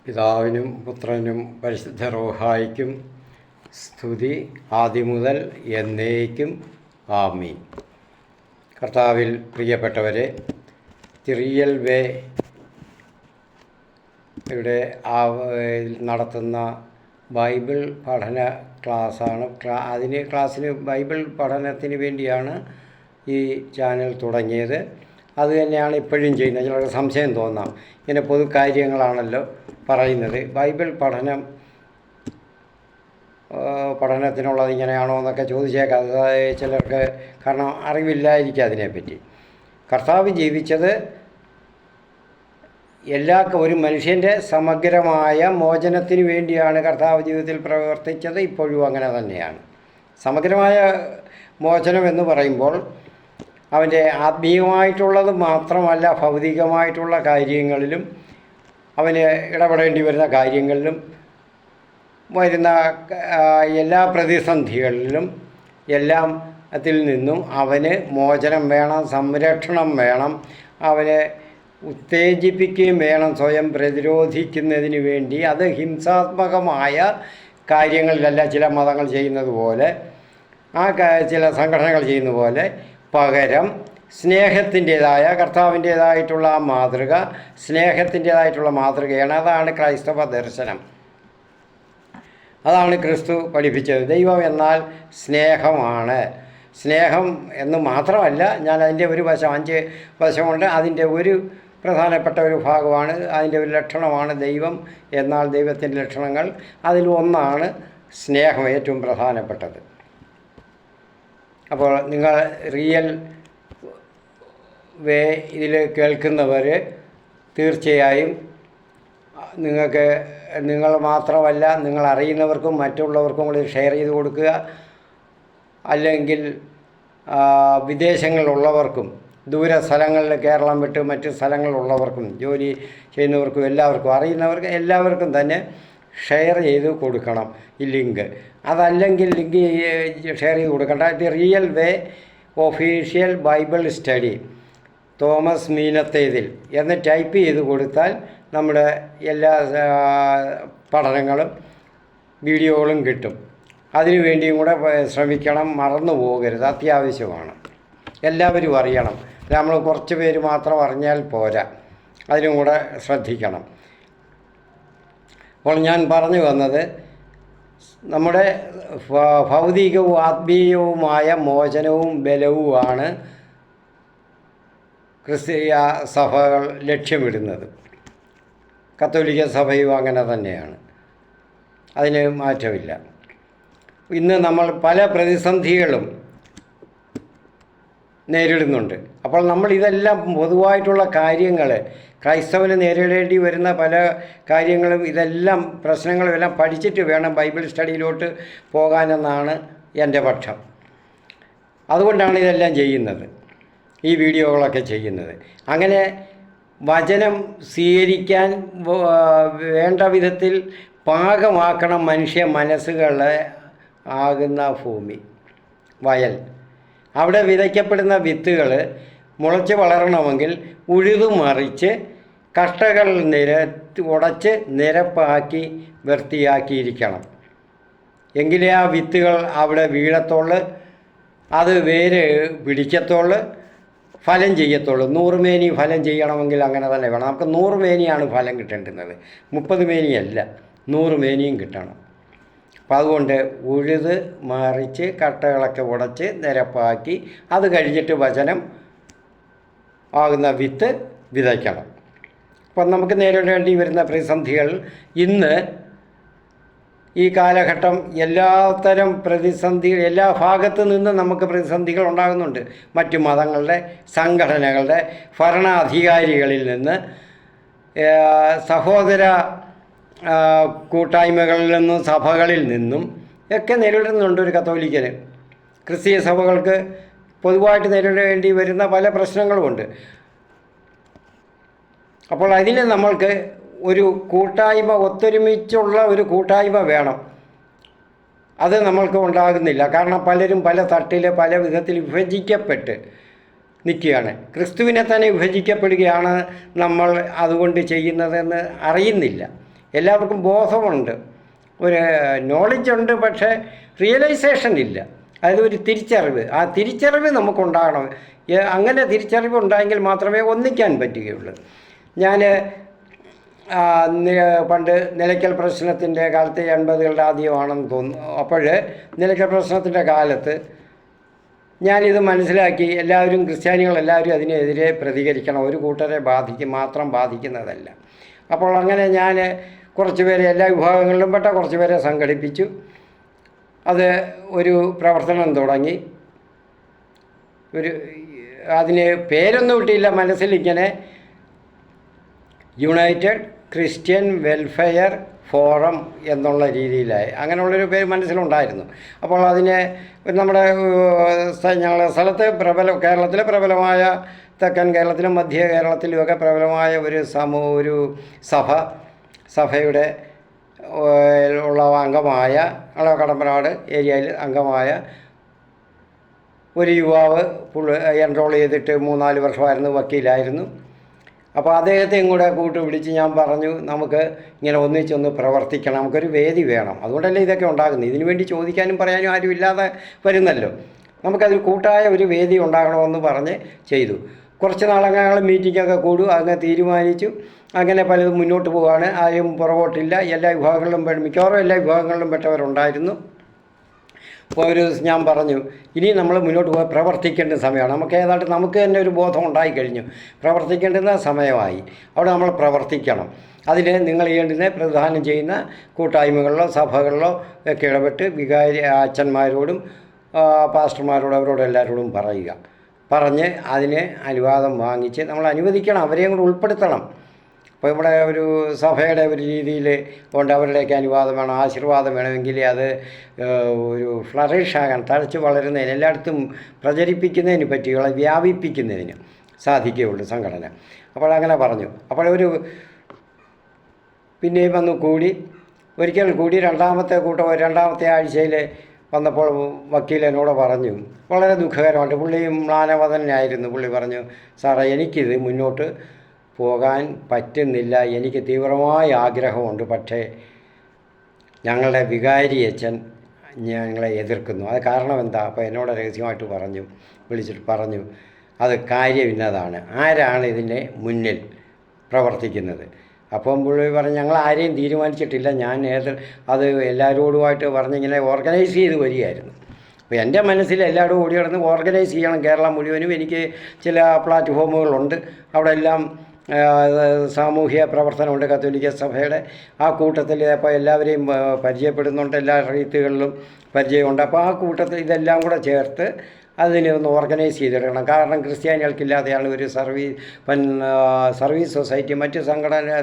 പിതാവിനും പുത്രനും പരിശുദ്ധ റൂഹായിക്കും സ്തുതി ആദിമുതൽ എന്നേക്കും ആമീൻ. കർത്താവിൽ പ്രിയപ്പെട്ടവരെ, റിയൽ വേ ഇവിടെ നടത്തുന്ന ബൈബിൾ പഠന ക്ലാസ്സാണ്. ക്ലാസ്സിന് ബൈബിൾ പഠനത്തിന് വേണ്ടിയാണ് ഈ ചാനൽ തുടങ്ങിയത്. അത് തന്നെയാണ് ഇപ്പോഴും ചെയ്യുന്നത്. ചിലർക്ക് സംശയം തോന്നാം, ഇങ്ങനെ പൊതുകാര്യങ്ങളാണല്ലോ പറയുന്നത്. ബൈബിൾ പഠനത്തിനുള്ളത് ഇങ്ങനെയാണോ എന്നൊക്കെ ചോദിച്ചേക്കാം. ചിലർക്ക് കാരണം അറിവില്ലായിരിക്കും അതിനെപ്പറ്റി. കർത്താവ് ജീവിച്ചത് ഒരു മനുഷ്യൻ്റെ സമഗ്രമായ മോചനത്തിന് വേണ്ടിയാണ് കർത്താവ് ജീവിതത്തിൽ പ്രവർത്തിച്ചത്. ഇപ്പോഴും അങ്ങനെ തന്നെയാണ്. സമഗ്രമായ മോചനം എന്ന് പറയുമ്പോൾ അവൻ്റെ ആത്മീയമായിട്ടുള്ളത് മാത്രമല്ല, ഭൗതികമായിട്ടുള്ള കാര്യങ്ങളിലും അവന് ഇടപെടേണ്ടി വരുന്ന കാര്യങ്ങളിലും വരുന്ന എല്ലാ പ്രതിസന്ധികളിലും എല്ലാം അതിൽ നിന്നും അവന് മോചനം വേണം, സംരക്ഷണം വേണം, അവനെ ഉത്തേജിപ്പിക്കുകയും വേണം സ്വയം പ്രതിരോധിക്കുന്നതിന് വേണ്ടി. അത് ഹിംസാത്മകമായ കാര്യങ്ങളിലല്ല ചില മതങ്ങൾ ചെയ്യുന്നത് പോലെ, ചില സംഘടനകൾ ചെയ്യുന്ന പോലെ, പകരം സ്നേഹത്തിൻ്റേതായ കർത്താവിൻ്റേതായിട്ടുള്ള ആ മാതൃക, സ്നേഹത്തിൻ്റേതായിട്ടുള്ള മാതൃകയാണ്. അതാണ് ക്രൈസ്തവ ദർശനം. അതാണ് ക്രിസ്തു പഠിപ്പിച്ചത്. ദൈവം എന്നാൽ സ്നേഹമാണ്. സ്നേഹം എന്ന് മാത്രമല്ല, ഞാൻ അതിൻ്റെ ഒരു വശം, 5 വശമുണ്ട്. അതിൻ്റെ ഒരു പ്രധാനപ്പെട്ട ഒരു ഭാഗമാണ്, അതിൻ്റെ ഒരു ലക്ഷണമാണ് ദൈവം എന്നാൽ ദൈവത്തിൻ്റെ ലക്ഷണങ്ങൾ. അതിൽ ഒന്നാണ് സ്നേഹം, ഏറ്റവും പ്രധാനപ്പെട്ടത്. അപ്പോൾ നിങ്ങൾ റിയൽ വേ ഇതിൽ കേൾക്കുന്നവർ തീർച്ചയായും നിങ്ങൾ മാത്രമല്ല, നിങ്ങൾ അറിയുന്നവർക്കും മറ്റുള്ളവർക്കും കൂടി ഷെയർ ചെയ്ത് കൊടുക്കുക. അല്ലെങ്കിൽ വിദേശങ്ങളിലുള്ളവർക്കും, ദൂര സ്ഥലങ്ങളിൽ, കേരളം വിട്ട് മറ്റ് സ്ഥലങ്ങളിലുള്ളവർക്കും, ജോലി ചെയ്യുന്നവർക്കും, എല്ലാവർക്കും, അറിയുന്നവർക്കും എല്ലാവർക്കും തന്നെ ഷെയർ ചെയ്ത് കൊടുക്കണം ഈ ലിങ്ക്. അതല്ലെങ്കിൽ ലിങ്ക് ഷെയർ ചെയ്ത് കൊടുക്കേണ്ട. ഇത് real way official Bible study Thomas മീനത്തേതിൽ എന്ന് ടൈപ്പ് ചെയ്ത് കൊടുത്താൽ നമ്മുടെ എല്ലാ പഠനങ്ങളും വീഡിയോകളും കിട്ടും. അതിനു വേണ്ടിയും കൂടെ ശ്രമിക്കണം, മറന്നു പോകരുത്, അത്യാവശ്യമാണ്. എല്ലാവരും അറിയണം. നമ്മൾ കുറച്ച് പേര് മാത്രം അറിഞ്ഞാൽ പോരാ, അതിനും കൂടെ ശ്രദ്ധിക്കണം. അപ്പോൾ ഞാൻ പറഞ്ഞു വന്നത്, നമ്മുടെ ഭൗതികവും ആത്മീയവുമായ മോചനവും ബലവുമാണ് ക്രിസ്തീയ സഭകൾ ലക്ഷ്യമിടുന്നത്. കത്തോലിക്ക സഭയും അങ്ങനെ തന്നെയാണ്, അതിന് മാറ്റമില്ല. ഇന്ന് നമ്മൾ പല പ്രതിസന്ധികളും നേരിടുന്നുണ്ട്. അപ്പോൾ നമ്മൾ ഇതെല്ലാം പൊതുവായിട്ടുള്ള കാര്യങ്ങൾ, ക്രൈസ്തവന് നേരിടേണ്ടി വരുന്ന പല കാര്യങ്ങളും, ഇതെല്ലാം പ്രശ്നങ്ങളും എല്ലാം പഠിച്ചിട്ട് വേണം ബൈബിൾ സ്റ്റഡിയിലോട്ട് പോകാനെന്നാണ് എൻ്റെ പക്ഷം. അതുകൊണ്ടാണ് ഇതെല്ലാം ചെയ്യുന്നത്, ഈ വീഡിയോകളൊക്കെ ചെയ്യുന്നത്. അങ്ങനെ വചനം സ്വീകരിക്കാൻ വേണ്ട വിധത്തിൽ പാകമാക്കണം മനുഷ്യ മനസ്സുകളെ ആകുന്ന ഭൂമി, വയൽ. അവിടെ വിതയ്ക്കപ്പെടുന്ന വിത്തുകൾ മുളച്ച് വളരണമെങ്കിൽ ഉഴുതുമറിച്ച് കഷ്ടകൾ ഉടച്ച് നിരപ്പാക്കി വൃത്തിയാക്കിയിരിക്കണം. എങ്കിലേ ആ വിത്തുകൾ അവിടെ വീഴത്തുള്ളൂ, അത് വേര് പിടിക്കത്തുള്ളൂ, ഫലം ചെയ്യത്തുള്ളൂ. 100 മേനി ഫലം ചെയ്യണമെങ്കിൽ അങ്ങനെ തന്നെ വേണം. നമുക്ക് 100 മേനിയാണ് ഫലം കിട്ടേണ്ടുന്നത്, 30 മേനിയല്ല, 100 മേനിയും കിട്ടണം. അപ്പം അതുകൊണ്ട് ഉഴുത് മറിച്ച് കട്ടകളൊക്കെ ഉടച്ച് നിരപ്പാക്കി അത് കഴിഞ്ഞിട്ട് വചനം ആകുന്ന വിത്ത് വിതയ്ക്കണം. അപ്പം നമുക്ക് നേരിടേണ്ടി വരുന്ന പ്രതിസന്ധികൾ, ഇന്ന് ഈ കാലഘട്ടം എല്ലാത്തരം പ്രതിസന്ധികൾ, എല്ലാ ഭാഗത്തു നിന്നും നമുക്ക് പ്രതിസന്ധികൾ ഉണ്ടാകുന്നുണ്ട്. മറ്റു മതങ്ങളുടെ, സംഘടനകളുടെ, ഭരണാധികാരികളിൽ നിന്ന്, സഹോദര കൂട്ടായ്മകളിൽ നിന്നും, സഭകളിൽ നിന്നും ഒക്കെ നേരിടുന്നുണ്ട് ഒരു കത്തോലിക്കന്. ക്രിസ്തീയ സഭകൾക്ക് പൊതുവായിട്ട് നേരിടേണ്ടി വരുന്ന പല പ്രശ്നങ്ങളുമുണ്ട്. അപ്പോൾ അതിന് നമ്മൾക്ക് ഒരു കൂട്ടായ്മ, ഒത്തൊരുമിച്ചുള്ള ഒരു കൂട്ടായ്മ വേണം. അത് നമ്മൾക്ക് ഉണ്ടാകുന്നില്ല. കാരണം പലരും പല തട്ടിൽ പല വിധത്തിൽ വിഭജിക്കപ്പെട്ട് നിൽക്കുകയാണ്. ക്രിസ്തുവിനെ തന്നെ വിഭജിക്കപ്പെടുകയാണ് നമ്മൾ അതുകൊണ്ട് ചെയ്യുന്നതെന്ന് അറിയുന്നില്ല. എല്ലാവർക്കും ബോധമുണ്ട്, ഒരു നോളജുണ്ട്, പക്ഷേ റിയലൈസേഷൻ ഇല്ല. അതായത് ഒരു തിരിച്ചറിവ്, ആ തിരിച്ചറിവ് നമുക്കുണ്ടാകണം. അങ്ങനെ തിരിച്ചറിവ് ഉണ്ടായെങ്കിൽ മാത്രമേ ഒന്നിക്കാൻ പറ്റുകയുള്ളൂ. ഞാൻ പണ്ട് നിലയ്ക്കൽ പ്രശ്നത്തിൻ്റെ കാലത്ത് 80കളുടെ ആദ്യമാണെന്ന് തോന്നുന്നു. അപ്പോൾ നിലയ്ക്കൽ പ്രശ്നത്തിൻ്റെ കാലത്ത് ഞാനിത് മനസ്സിലാക്കി. എല്ലാവരും ക്രിസ്ത്യാനികളെല്ലാവരും അതിനെതിരെ പ്രതികരിക്കണം, ഒരു കൂട്ടരെ മാത്രം ബാധിക്കുന്നതല്ല. അപ്പോൾ അങ്ങനെ ഞാൻ കുറച്ച് പേരെ, എല്ലാ വിഭാഗങ്ങളിലും പെട്ട കുറച്ച് പേരെ സംഘടിപ്പിച്ചു. അത് ഒരു പ്രവർത്തനം തുടങ്ങി. അതിന് പേരൊന്നും കിട്ടിയില്ല, മനസ്സിലിങ്ങനെ യുണൈറ്റഡ് ക്രിസ്ത്യൻ വെൽഫെയർ ഫോറം എന്നുള്ള രീതിയിലായി. അങ്ങനെയുള്ളൊരു പേര് മനസ്സിലുണ്ടായിരുന്നു. അപ്പോൾ അതിനെ നമ്മുടെ ഞങ്ങളുടെ സ്ഥലത്ത് കേരളത്തിലെ പ്രബലമായ, തെക്കൻ കേരളത്തിലും മധ്യ കേരളത്തിലുമൊക്കെ പ്രബലമായ ഒരു സഭയുടെ ഉള്ള അംഗമായ, കടമ്പനാട് ഏരിയയിൽ അംഗമായ ഒരു യുവാവ് എൻറോൾ ചെയ്തിട്ട് 3-4 വർഷമായിരുന്നു, വക്കീലായിരുന്നു. അപ്പോൾ അദ്ദേഹത്തെയും കൂടെ കൂട്ടുപിടിച്ച് ഞാൻ പറഞ്ഞു, നമുക്ക് ഇങ്ങനെ ഒന്നിച്ചൊന്ന് പ്രവർത്തിക്കണം, നമുക്കൊരു വേദി വേണം. അതുകൊണ്ടല്ലേ ഇതൊക്കെ ഉണ്ടാകുന്നത്. ഇതിനു വേണ്ടി ചോദിക്കാനും പറയാനും ആരും ഇല്ലാതെ വരുന്നല്ലോ. നമുക്കതിൽ കൂട്ടായ ഒരു വേദി ഉണ്ടാകണമെന്ന് പറഞ്ഞ് ചെയ്തു. കുറച്ച് നാളങ്ങനെ മീറ്റിങ്ങൊക്കെ കൂടും, അങ്ങനെ തീരുമാനിച്ചു. അങ്ങനെ പലതും മുന്നോട്ട് പോവുകയാണ്. ആരും പുറകോട്ടില്ല. എല്ലാ വിഭാഗങ്ങളിലും മിക്കവാറും എല്ലാ വിഭാഗങ്ങളിലും പെട്ടവരുണ്ടായിരുന്നു. അപ്പോൾ ഒരു ദിവസം ഞാൻ പറഞ്ഞു, ഇനി നമ്മൾ മുന്നോട്ട് പോയി പ്രവർത്തിക്കേണ്ട സമയമാണ്. നമുക്ക് തന്നെ ഒരു ബോധം ഉണ്ടായിക്കഴിഞ്ഞു, പ്രവർത്തിക്കേണ്ടുന്ന സമയമായി. അവിടെ നമ്മൾ പ്രവർത്തിക്കണം. അതിന് നിങ്ങൾ ചെയ്യേണ്ടുന്ന പ്രധാനം ചെയ്യുന്ന കൂട്ടായ്മകളിലോ സഭകളിലോ ഒക്കെ ഇടപെട്ട് അച്ഛന്മാരോടും പാസ്റ്റർമാരോടും അവരോടും എല്ലാവരോടും പറഞ്ഞ് അതിന് അനുവാദം വാങ്ങിച്ച് നമ്മൾ അനുവദിക്കണം, അവരെയും കൂടെ ഉൾപ്പെടുത്തണം. അപ്പോൾ ഇവിടെ ഒരു സഭയുടെ ഒരു രീതിയിൽ കൊണ്ട് അവരുടെയൊക്കെ അനുവാദം വേണം, ആശീർവാദം വേണമെങ്കിൽ അത് ഒരു ഫ്ലറിഷാകാൻ, തഴച്ച് വളരുന്നതിന്, എല്ലായിടത്തും പ്രചരിപ്പിക്കുന്നതിന് പറ്റിയുള്ള വ്യാപിപ്പിക്കുന്നതിന് സാധിക്കുകയുള്ളൂ സംഘടന. അപ്പോൾ അങ്ങനെ പറഞ്ഞു. അപ്പോൾ പിന്നെയും വന്നു ഒരിക്കൽ കൂടി രണ്ടാമത്തെ ആഴ്ചയിൽ വന്നപ്പോൾ വക്കീൽ എന്നോട് പറഞ്ഞു, വളരെ ദുഃഖകരമായിട്ട്, പുള്ളിയും മ്ലാനവദനായിരുന്നു. പുള്ളി പറഞ്ഞു, സാറേ, എനിക്കിത് മുന്നോട്ട് പോകാൻ പറ്റുന്നില്ല, എനിക്ക് തീവ്രമായ ആഗ്രഹമുണ്ട്, പക്ഷേ ഞങ്ങളുടെ വികാരി അച്ഛൻ ഞങ്ങളെ എതിർക്കുന്നു. അത് കാരണം എന്താ? അപ്പോൾ എന്നോട് രഹസ്യമായിട്ട് വിളിച്ചിട്ട് പറഞ്ഞു, അത് കാര്യം ഇന്നതാണ്, ആരാണ് ഇതിൻ്റെ മുന്നിൽ പ്രവർത്തിക്കുന്നത്. അപ്പം പുള്ളി പറഞ്ഞു, ഞങ്ങൾ ആരെയും തീരുമാനിച്ചിട്ടില്ല, ഞാൻ അത് എല്ലാവരോടുമായിട്ട് പറഞ്ഞിങ്ങനെ ഓർഗനൈസ് ചെയ്ത് വരികയായിരുന്നു. അപ്പോൾ എൻ്റെ മനസ്സിൽ എല്ലാവരും ഓടി കിടന്ന് ഓർഗനൈസ് ചെയ്യണം കേരളം മുഴുവനും. എനിക്ക് ചില പ്ലാറ്റ്ഫോമുകളുണ്ട്, അവിടെ എല്ലാം സാമൂഹ്യ പ്രവർത്തനമുണ്ട് കത്തോലിക്ക സഭയുടെ. ആ കൂട്ടത്തിൽ അപ്പോൾ എല്ലാവരെയും പരിചയപ്പെടുന്നുണ്ട്, എല്ലാ റീത്തുകളിലും പരിചയമുണ്ട്. അപ്പോൾ ആ കൂട്ടത്തിൽ ഇതെല്ലാം കൂടെ ചേർത്ത് അതിനെ ഒന്ന് ഓർഗനൈസ് ചെയ്തെടുക്കണം. കാരണം ക്രിസ്ത്യാനികൾക്കില്ലാതെയാണ് ഒരു സർവീസ് സൊസൈറ്റി, മറ്റ്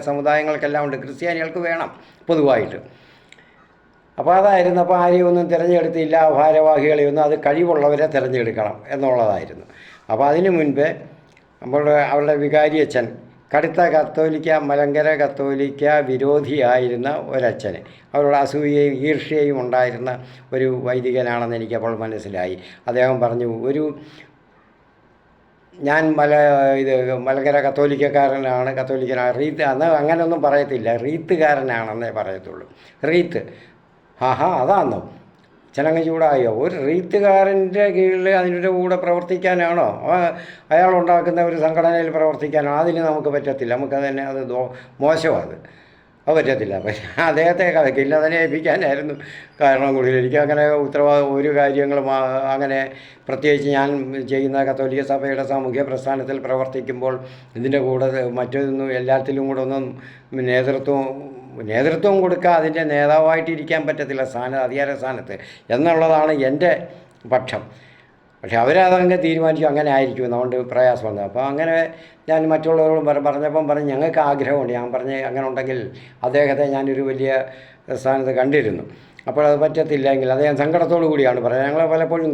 സമുദായങ്ങൾക്കെല്ലാം ഉണ്ട്, ക്രിസ്ത്യാനികൾക്ക് വേണം പൊതുവായിട്ട്. അപ്പോൾ അതായിരുന്നു. അപ്പോൾ ആരെയും ഒന്നും തിരഞ്ഞെടുത്തില്ല, ഭാരവാഹികളെയൊന്നും, അത് കഴിവുള്ളവരെ തിരഞ്ഞെടുക്കണം എന്നുള്ളതായിരുന്നു. അപ്പോൾ അതിനു മുൻപേ അവരുടെ വികാരി അച്ഛൻ, കടുത്ത മലങ്കര കത്തോലിക്ക വിരോധിയായിരുന്ന ഒരച്ഛന്, അവരുടെ അസൂയയും ഈർഷ്യയും ഉണ്ടായിരുന്ന ഒരു വൈദികനാണെന്ന് എനിക്കപ്പോൾ മനസ്സിലായി. അദ്ദേഹം പറഞ്ഞു, ഞാൻ മലങ്കര കത്തോലിക്കനാണ്, റീത്ത് അന്ന് അങ്ങനെയൊന്നും പറയത്തില്ല, റീത്തുകാരനാണെന്നേ പറയത്തുള്ളൂ. റീത്ത്, അതാണോ? ചിലങ്ങ് ചൂടായോ? ഒരു റീത്തുകാരൻ്റെ കീഴിൽ അതിൻ്റെ കൂടെ പ്രവർത്തിക്കാനാണോ? അയാളുണ്ടാക്കുന്ന ഒരു സംഘടനയിൽ പ്രവർത്തിക്കാനാണോ? അതിന് നമുക്ക് പറ്റത്തില്ല. നമുക്കതന്നെ അത് മോശമാണ്, അത് പറ്റത്തില്ല. പക്ഷേ അദ്ദേഹത്തെ കില്ലതനെ ഏൽപ്പിക്കാനായിരുന്നു കാരണം കൂടുതൽ. എനിക്ക് അങ്ങനെ ഒരു കാര്യങ്ങളും അങ്ങനെ പ്രത്യേകിച്ച് ഞാൻ ചെയ്യുന്ന കത്തോലിക്ക സഭയുടെ സാമൂഹ്യ പ്രസ്ഥാനത്തിൽ പ്രവർത്തിക്കുമ്പോൾ ഇതിൻ്റെ കൂടെ മറ്റൊന്നും എല്ലാത്തിലും കൂടെ ഒന്നും നേതൃത്വം കൊടുക്കുക, അതിൻ്റെ നേതാവായിട്ടിരിക്കാൻ പറ്റത്തില്ല അധികാര സ്ഥാനത്ത് എന്നുള്ളതാണ് എൻ്റെ പക്ഷം. പക്ഷെ അവരതങ്ങ് തീരുമാനിച്ചു അങ്ങനെ ആയിരിക്കും, അതുകൊണ്ട് പ്രയാസം വന്നത്. അപ്പോൾ അങ്ങനെ ഞാൻ മറ്റുള്ളവരോടും പറഞ്ഞപ്പം ഞങ്ങൾക്ക് ആഗ്രഹമുണ്ട്. ഞാൻ പറഞ്ഞ് അങ്ങനെ ഉണ്ടെങ്കിൽ അദ്ദേഹത്തെ ഞാനൊരു വലിയ സ്ഥാനത്ത് കണ്ടിരുന്നു. അപ്പോൾ അത് പറ്റത്തില്ലെങ്കിൽ അദ്ദേഹം സങ്കടത്തോടു കൂടിയാണ് പറയുന്നത്. ഞങ്ങൾ പലപ്പോഴും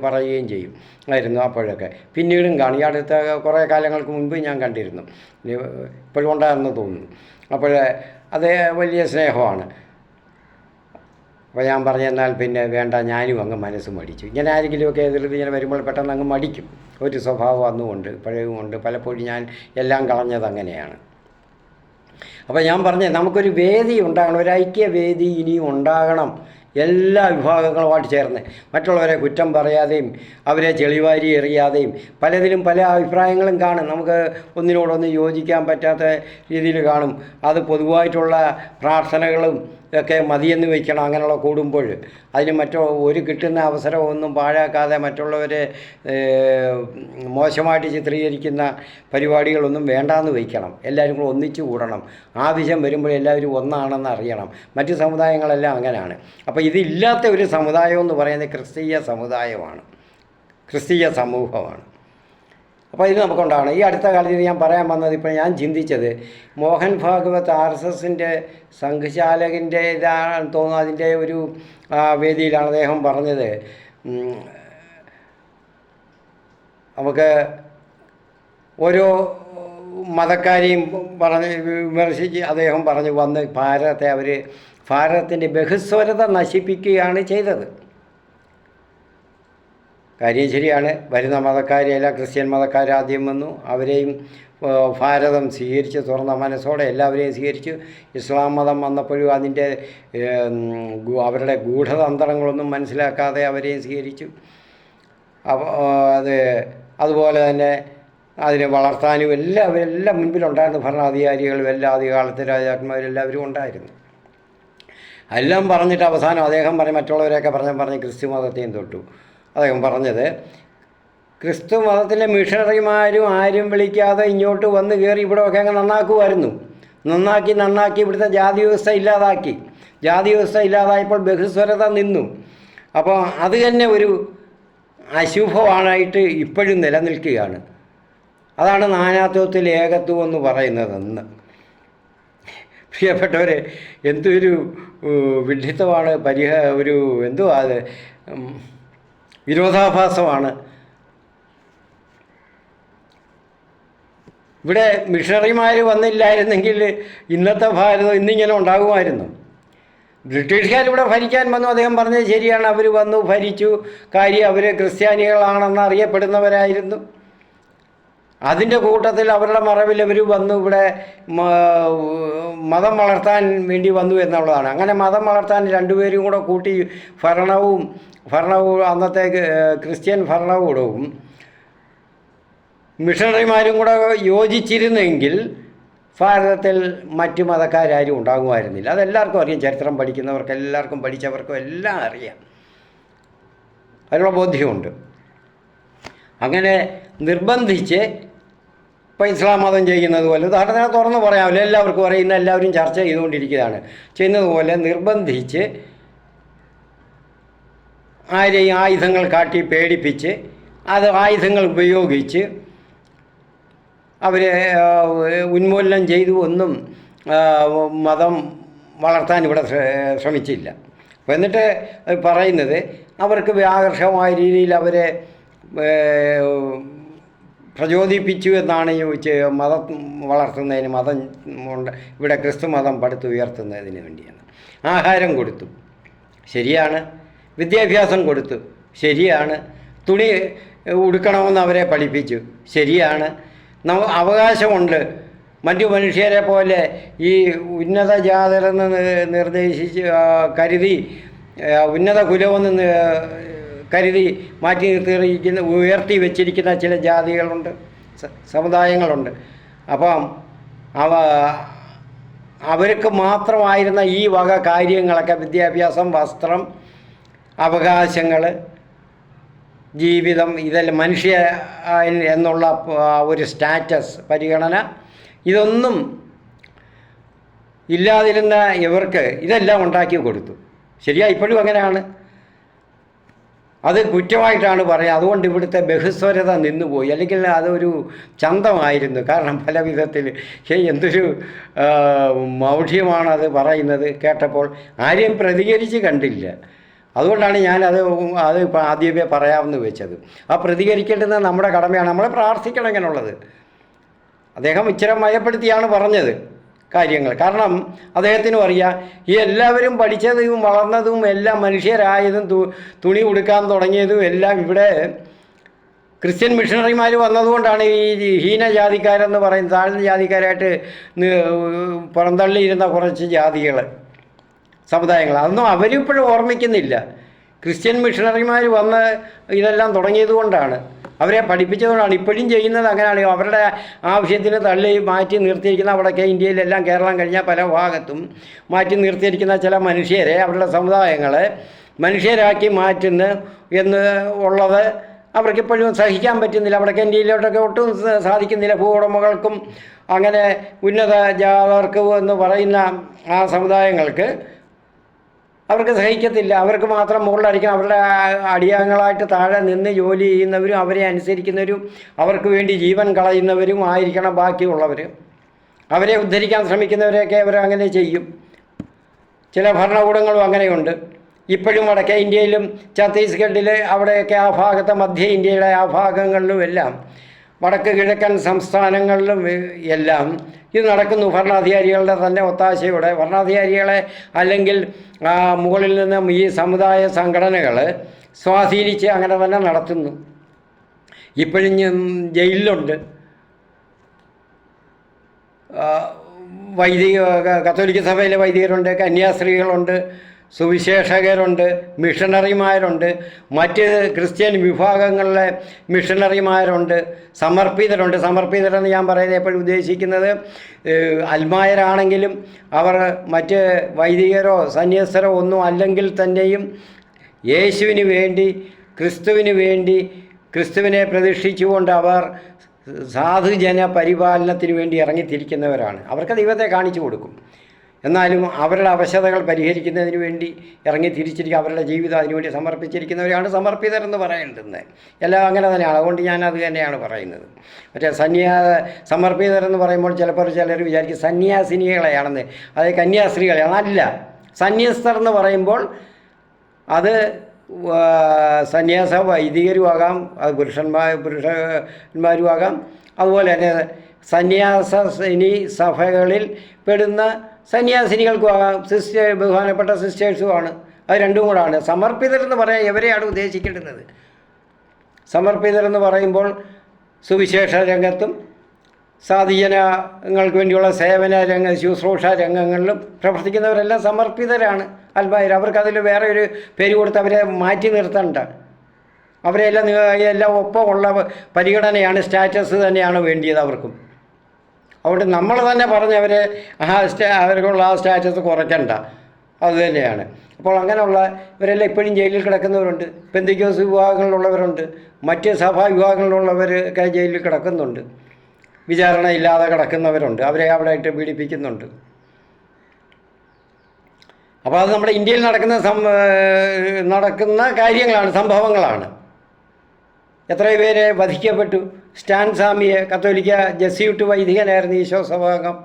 പറയുകയും ചെയ്യും ആയിരുന്നു അപ്പോഴൊക്കെ. പിന്നീടും കാണും. ഈ അടുത്ത കുറേ കാലങ്ങൾക്ക് മുൻപ് ഞാൻ കണ്ടിരുന്നു, ഇപ്പോഴും ഉണ്ടാകുമെന്ന് തോന്നുന്നു. അപ്പോൾ അത് വലിയ സ്നേഹമാണ്. അപ്പോൾ ഞാൻ പറഞ്ഞെന്നാൽ പിന്നെ വേണ്ട, ഞാനും അങ്ങ് മനസ്സ് മടിച്ചു. ഇങ്ങനെ ആരെങ്കിലുമൊക്കെ എതിർത്ത് ഇങ്ങനെ വരുമ്പോൾ പെട്ടെന്ന് അങ്ങ് മടിക്കും. ഒരു സ്വഭാവം അന്നുമുണ്ട്, ഇപ്പോഴും ഉണ്ട്. പലപ്പോഴും ഞാൻ എല്ലാം കളഞ്ഞത് അങ്ങനെയാണ്. അപ്പോൾ ഞാൻ പറഞ്ഞത് നമുക്കൊരു വേദി ഉണ്ടാകണം, ഒരു ഐക്യവേദി ഇനിയും ഉണ്ടാകണം. എല്ലാ വിഭാഗങ്ങളുമായിട്ട് ചേർന്ന് മറ്റുള്ളവരെ കുറ്റം പറയാതെയും അവരെ ചെളിവാരി എറിയാതെയും. പലതിലും പല അഭിപ്രായങ്ങളും കാണും, നമുക്ക് ഒന്നിനോടൊന്ന് യോജിക്കാൻ പറ്റാത്ത രീതിയിൽ കാണും. അത് പൊതുവായിട്ടുള്ള പ്രാർത്ഥനകളും ഒക്കെ മതിയെന്ന് വയ്ക്കണം. അങ്ങനെയുള്ള കൂടുമ്പോൾ അതിന് ഒരു കിട്ടുന്ന അവസരമൊന്നും പാഴാക്കാതെ മറ്റുള്ളവരെ മോശമായിട്ട് ചിത്രീകരിക്കുന്ന പരിപാടികളൊന്നും വേണ്ടാന്ന് വയ്ക്കണം. എല്ലാവരും കൂടെ ഒന്നിച്ചു കൂടണം. ആവശ്യം വരുമ്പോൾ എല്ലാവരും ഒന്നാണെന്ന് അറിയണം. മറ്റ് സമുദായങ്ങളെല്ലാം അങ്ങനെയാണ്. അപ്പോൾ ഇതില്ലാത്ത ഒരു സമുദായം എന്ന് പറയുന്നത് ക്രിസ്തീയ സമുദായമാണ്, ക്രിസ്തീയ സമൂഹമാണ്. അപ്പോൾ ഇത് നമുക്കുണ്ടാകണം. ഈ അടുത്ത കാലത്ത് ഞാൻ പറയാൻ വന്നത്, ഇപ്പോൾ ഞാൻ ചിന്തിച്ചത്, മോഹൻ ഭാഗവത് RSSൻ്റെ സംഘചാലകൻ്റെ ഇതാണെന്ന് തോന്നുന്നു. അതിൻ്റെ ഒരു വേദിയിലാണ് അദ്ദേഹം പറഞ്ഞത്, നമുക്ക് ഓരോ മതക്കാരെയും വിമർശിച്ച് അദ്ദേഹം പറഞ്ഞു വന്ന് ഭാരതത്തിൻ്റെ ബഹുസ്വരത നശിപ്പിക്കുകയാണ് ചെയ്തത്. കാര്യം ശരിയാണ്. വരുന്ന മതക്കാരെല്ലാം ക്രിസ്ത്യൻ മതക്കാരാദ്യം വന്നു, അവരെയും ഭാരതം സ്വീകരിച്ച് തുറന്ന മനസ്സോടെ എല്ലാവരെയും സ്വീകരിച്ചു. ഇസ്ലാം മതം വന്നപ്പോഴും അതിൻ്റെ അവരുടെ ഗൂഢതന്ത്രങ്ങളൊന്നും മനസ്സിലാക്കാതെ അവരെയും സ്വീകരിച്ചു. അതുപോലെ തന്നെ അതിനെ വളർത്താനും എല്ലാം മുൻപിലുണ്ടായിരുന്നു. ഭരണാധികാരികളും എല്ലാ ആദ്യകാലത്തെ രാജാക്കന്മാരെല്ലാവരും ഉണ്ടായിരുന്നു. എല്ലാം പറഞ്ഞിട്ട് അവസാനം അദ്ദേഹം മറ്റുള്ളവരെയൊക്കെ പറഞ്ഞ് ക്രിസ്തു മതത്തെയും തൊട്ടു. അദ്ദേഹം പറഞ്ഞത്, ക്രിസ്തു മതത്തിലെ മിഷണറിമാരും ആരും വിളിക്കാതെ ഇങ്ങോട്ട് വന്ന് കയറി ഇവിടെയൊക്കെ അങ്ങ് നന്നാക്കുമായിരുന്നു. നന്നാക്കി ഇവിടുത്തെ ജാതി വ്യവസ്ഥ ഇല്ലാതാക്കി. ജാതി വ്യവസ്ഥ ഇല്ലാതായപ്പോൾ ബഹുസ്വരത നിന്നു. അപ്പോൾ അത് തന്നെ ഒരു അശുഭമായിട്ട് ഇപ്പോഴും നിലനിൽക്കുകയാണ്. അതാണ് നാനാത്വത്തിൽ ഏകത്വം എന്ന് പറയുന്നതെന്ന്. പ്രിയപ്പെട്ടവരെ, എന്തൊരു വിഡ്ഢിത്തമാണ്, എന്തുവാ അത്, വിരോധാഭാസമാണ്. ഇവിടെ മിഷണറിമാർ വന്നില്ലായിരുന്നെങ്കിൽ ഇന്നത്തെ ഭാരതം ഇന്നിങ്ങനെ ഉണ്ടാകുമായിരുന്നു. ബ്രിട്ടീഷുകാരിവിടെ ഭരിക്കാൻ വന്നു, അദ്ദേഹം പറഞ്ഞത് ശരിയാണ്. അവർ വന്നു ഭരിച്ചു. അവർ ക്രിസ്ത്യാനികളാണെന്ന് അറിയപ്പെടുന്നവരായിരുന്നു. അതിൻ്റെ കൂട്ടത്തിൽ അവരുടെ മറവിൽ അവർ വന്നു ഇവിടെ മതം വളർത്താൻ വേണ്ടി വന്നു എന്നുള്ളതാണ്. അങ്ങനെ മതം വളർത്താൻ രണ്ടുപേരും കൂടെ കൂട്ടി ഭരണവും അന്നത്തെ ക്രിസ്ത്യൻ ഭരണകൂടവും മിഷണറിമാരും കൂടെ യോജിച്ചിരുന്നെങ്കിൽ ഭാരതത്തിൽ മറ്റു മതക്കാരും ഉണ്ടാകുമായിരുന്നില്ല. അതെല്ലാവർക്കും അറിയാം. ചരിത്രം പഠിക്കുന്നവർക്ക് എല്ലാവർക്കും, പഠിച്ചവർക്കും എല്ലാം അറിയാം. അതിനുള്ള ബോധ്യമുണ്ട്. അങ്ങനെ നിർബന്ധിച്ച് ഇപ്പോൾ ഇസ്ലാം മതം ചെയ്യുന്നത് പോലെ, ഉദാഹരണത്തിന് തുറന്ന് പറയാമല്ലോ, എല്ലാവർക്കും അറിയുന്ന, എല്ലാവരും ചർച്ച ചെയ്തുകൊണ്ടിരിക്കുകയാണ്, ചെയ്യുന്നതുപോലെ നിർബന്ധിച്ച് ആരെയും ആയുധങ്ങൾ കാട്ടി പേടിപ്പിച്ച് ആയുധങ്ങൾ ഉപയോഗിച്ച് അവരെ ഉന്മൂലനം ചെയ്തു ഒന്നും മതം വളർത്താൻ ഇവിടെ ശ്രമിച്ചില്ല. അപ്പോൾ എന്നിട്ട് പറയുന്നത്, അവർക്ക് ആകർഷകമായ രീതിയിൽ അവരെ പ്രചോദിപ്പിച്ചു എന്നാണ് മതം വളർത്തുന്നതിന്, ഇവിടെ ക്രിസ്തു മതം പടുത്തുയർത്തുന്നതിന് വേണ്ടിയാണ്. ആഹാരം കൊടുത്തു, ശരിയാണ്. വിദ്യാഭ്യാസം കൊടുത്തു, ശരിയാണ്. തുണി ഉടുക്കണമെന്ന് അവരെ പഠിപ്പിച്ചു, ശരിയാണ്. അവകാശമുണ്ട്. മറ്റു മനുഷ്യരെ പോലെ ഈ ഉന്നത ജാതരെന്ന് നിർദ്ദേശിച്ച് കരുതി, ഉന്നത കുലമെന്ന് കരുതി മാറ്റി ഉയർത്തി വെച്ചിരിക്കുന്ന ചില ജാതികളുണ്ട്, സമുദായങ്ങളുണ്ട്. അപ്പം അവർക്ക് മാത്രമായിരുന്ന ഈ വക കാര്യങ്ങളൊക്കെ, വിദ്യാഭ്യാസം, വസ്ത്രം, അവകാശങ്ങൾ, ജീവിതം, ഇതെല്ലാം മനുഷ്യ എന്നുള്ള ഒരു സ്റ്റാറ്റസ്, പരിഗണന, ഇതൊന്നും ഇല്ലാതിരുന്ന ഇവർക്ക് ഇതെല്ലാം ഉണ്ടാക്കി കൊടുത്തു. ശരിയാ, ഇപ്പോഴും അങ്ങനെയാണ്. അത് കുറ്റമായിട്ടാണ് പറയുക. അതുകൊണ്ട് ഇവിടുത്തെ ബഹുസ്വരത നിന്നുപോയി. അല്ലെങ്കിൽ അതൊരു ചന്തമായിരുന്നു. കാരണം പല വിധത്തിൽ എന്തൊരു മൗഢ്യമാണ് അത് പറയുന്നത്. കേട്ടപ്പോൾ ആരെയും പ്രതികരിച്ച് കണ്ടില്ല. അതുകൊണ്ടാണ് ഞാനത് ഇപ്പോൾ ആദ്യമേ പറയാമെന്ന് വെച്ചത്. ആ പ്രതികരിക്കേണ്ടത് നമ്മുടെ കടമയാണ്. നമ്മളെ പ്രാർത്ഥിക്കണം ഇങ്ങനെയുള്ളത്. അദ്ദേഹം ഇച്ചിരി മയപ്പെടുത്തിയാണ് പറഞ്ഞത് കാര്യങ്ങൾ. കാരണം അദ്ദേഹത്തിനും അറിയാം, ഈ എല്ലാവരും പഠിച്ചതും വളർന്നതും എല്ലാം മനുഷ്യരായതും തുണി ഉടുക്കാൻ തുടങ്ങിയതും എല്ലാം ഇവിടെ ക്രിസ്ത്യൻ മിഷണറിമാർ വന്നതുകൊണ്ടാണ് ഈ ഹീനജാതിക്കാരെന്ന് പറയുന്നത്, താഴ്ന്ന ജാതിക്കാരായിട്ട് പുറന്തള്ളിയിരുന്ന കുറച്ച് ജാതികൾ, സമുദായങ്ങൾ, അതൊന്നും അവരിപ്പോഴും ഓർമ്മിക്കുന്നില്ല. ക്രിസ്ത്യൻ മിഷണറിമാർ വന്ന് ഇതെല്ലാം തുടങ്ങിയതുകൊണ്ടാണ്, അവരെ പഠിപ്പിച്ചതുകൊണ്ടാണ്. ഇപ്പോഴും ചെയ്യുന്നത് അങ്ങനെയാണ്. അവരുടെ ആവശ്യത്തിന് തള്ളി മാറ്റി നിർത്തിയിരിക്കുന്ന, അവിടെയൊക്കെ ഇന്ത്യയിലെല്ലാം കേരളം കഴിഞ്ഞാൽ പല ഭാഗത്തും മാറ്റി നിർത്തിയിരിക്കുന്ന ചില മനുഷ്യരെ, അവരുടെ സമുദായങ്ങളെ മനുഷ്യരാക്കി മാറ്റുന്നു എന്ന് ഉള്ളത് അവർക്കിപ്പോഴും സഹിക്കാൻ പറ്റുന്നില്ല. അവിടേക്ക് ഇന്ത്യയിലോട്ടൊക്കെ ഒട്ടും സാധിക്കുന്നില്ല. ഭൂവുടമകൾക്കും അങ്ങനെ ഉന്നത ജാതർക്ക് എന്ന് പറയുന്ന ആ സമുദായങ്ങൾക്ക് അവർക്ക് സഹിക്കത്തില്ല. അവർക്ക് മാത്രം മുകളിലടിക്കണം. അവരുടെ അടിയാങ്ങളായിട്ട് താഴെ നിന്ന് ജോലി ചെയ്യുന്നവരും അവരെ അനുസരിക്കുന്നവരും അവർക്ക് വേണ്ടി ജീവൻ കളയുന്നവരും ആയിരിക്കണം ബാക്കിയുള്ളവർ. അവരെ ഉദ്ധരിക്കാൻ ശ്രമിക്കുന്നവരെയൊക്കെ അവർ അങ്ങനെ ചെയ്യും. ചില ഭരണകൂടങ്ങളും അങ്ങനെയുണ്ട്. ഇപ്പോഴും വടക്കേ ഇന്ത്യയിലും ഛത്തീസ്ഗഡിൽ അവിടെയൊക്കെ ആ ഭാഗത്തെ മധ്യ ഇന്ത്യയുടെ ആ ഭാഗങ്ങളിലും എല്ലാം വടക്ക് കിഴക്കൻ സംസ്ഥാനങ്ങളിലും എല്ലാം ഇത് നടക്കുന്നു. ഭരണാധികാരികളുടെ തന്നെ ഒത്താശയോടെ ഭരണാധികാരികളെ അല്ലെങ്കിൽ മുകളിൽ നിന്നും ഈ സമുദായ സംഘടനകൾ സ്വാധീനിച്ച് അങ്ങനെ തന്നെ നടത്തുന്നു. ഇപ്പോഴും ജയിലിലുണ്ട് വൈദിക, കത്തോലിക്ക സഭയിലെ വൈദികരുണ്ട്, കന്യാസ്ത്രീകളുണ്ട്, സുവിശേഷകരുണ്ട്, മിഷണറിമാരുണ്ട്, മറ്റ് ക്രിസ്ത്യൻ വിഭാഗങ്ങളിലെ മിഷണറിമാരുണ്ട്, സമർപ്പിതരുണ്ട്. സമർപ്പിതരെന്ന് ഞാൻ പറയുന്നത് എപ്പോഴും ഉദ്ദേശിക്കുന്നത് അൽമായരാണെങ്കിലും അവർ മറ്റ് വൈദികരോ സന്യസ്തരോ ഒന്നും അല്ലെങ്കിൽ തന്നെയും യേശുവിന് വേണ്ടി, ക്രിസ്തുവിന് വേണ്ടി, ക്രിസ്തുവിനെ പ്രതിഷ്ഠിച്ചുകൊണ്ട് അവർ സാധുജന പരിപാലനത്തിന് വേണ്ടി ഇറങ്ങിത്തിരിക്കുന്നവരാണ്. അവർക്ക് ദൈവത്തെ കാണിച്ചു കൊടുക്കും, എന്നാലും അവരുടെ അവശതകൾ പരിഹരിക്കുന്നതിന് വേണ്ടി ഇറങ്ങി തിരിച്ചിരിക്കുക, അവരുടെ ജീവിതം അതിനുവേണ്ടി സമർപ്പിച്ചിരിക്കുന്നവരാണ് സമർപ്പിതരെന്ന് പറയേണ്ടത്. എല്ലാം അങ്ങനെ തന്നെയാണ്. അതുകൊണ്ട് ഞാനത് തന്നെയാണ് പറയുന്നത്. മറ്റേ സമർപ്പിതരെന്ന് പറയുമ്പോൾ ചിലപ്പോൾ ചിലർ വിചാരിക്കും സന്യാസിനികളെയാണെന്ന്, അത് കന്യാസ്ത്രീകളെയാണ്. അല്ല, സന്യസ്തർ എന്ന് പറയുമ്പോൾ അത് സന്യാസ വൈദികരുമാകാം, അത് പുരുഷന്മാരുമാകാം. അതുപോലെ തന്നെ സന്യാസിനി സഭകളിൽ പെടുന്ന സന്യാസിനികൾക്കും ആകാം, ബഹുമാനപ്പെട്ട സിസ്റ്റേഴ്സുമാണ്. അത് രണ്ടും കൂടാണ്. സമർപ്പിതരെന്ന് പറയാൻ എവരെയാണ് ഉദ്ദേശിക്കേണ്ടത്? സമർപ്പിതരെന്ന് പറയുമ്പോൾ സുവിശേഷ രംഗത്തും സാധുജനങ്ങൾക്ക് വേണ്ടിയുള്ള സേവന ശുശ്രൂഷ രംഗങ്ങളിലും പ്രവർത്തിക്കുന്നവരെല്ലാം സമർപ്പിതരാണ്. അൽമായർ. അവർക്കതിൽ വേറെ ഒരു പേര് കൊടുത്ത് അവരെ മാറ്റി നിർത്തണ്ട. അവരെല്ലാം എല്ലാം ഒപ്പമുള്ള പരിഗണനയാണ്, സ്റ്റാറ്റസ് തന്നെയാണ് വേണ്ടിയത് അവർക്കും. അതുകൊണ്ട് നമ്മൾ തന്നെ പറഞ്ഞവരെ അവർക്കുള്ള ആ സ്റ്റാറ്റസ് കുറയ്ക്കണ്ട, അതുതന്നെയാണ്. അപ്പോൾ അങ്ങനെയുള്ള ഇവരെല്ലാം ഇപ്പോഴും ജയിലിൽ കിടക്കുന്നവരുണ്ട്. പെന്തിക്കോസ് വിഭാഗങ്ങളിലുള്ളവരുണ്ട്, മറ്റ് സഭാ വിഭാഗങ്ങളിലുള്ളവരൊക്കെ ജയിലിൽ കിടക്കുന്നുണ്ട്. വിചാരണ ഇല്ലാതെ കിടക്കുന്നവരുണ്ട്, അവരെ അവിടെ ഇട്ട് പീഡിപ്പിക്കുന്നുണ്ട്. അപ്പോൾ അത് നമ്മുടെ ഇന്ത്യയിൽ നടക്കുന്ന കാര്യങ്ങളാണ്, സംഭവങ്ങളാണ്. എത്ര പേരെ വധിക്കപ്പെട്ടു. സ്റ്റാൻ സ്വാമിയെ, കത്തോലിക്ക ജെസ്യൂട്ട് വൈദികനായിരുന്നു, ഈശോ സഭാംഗം,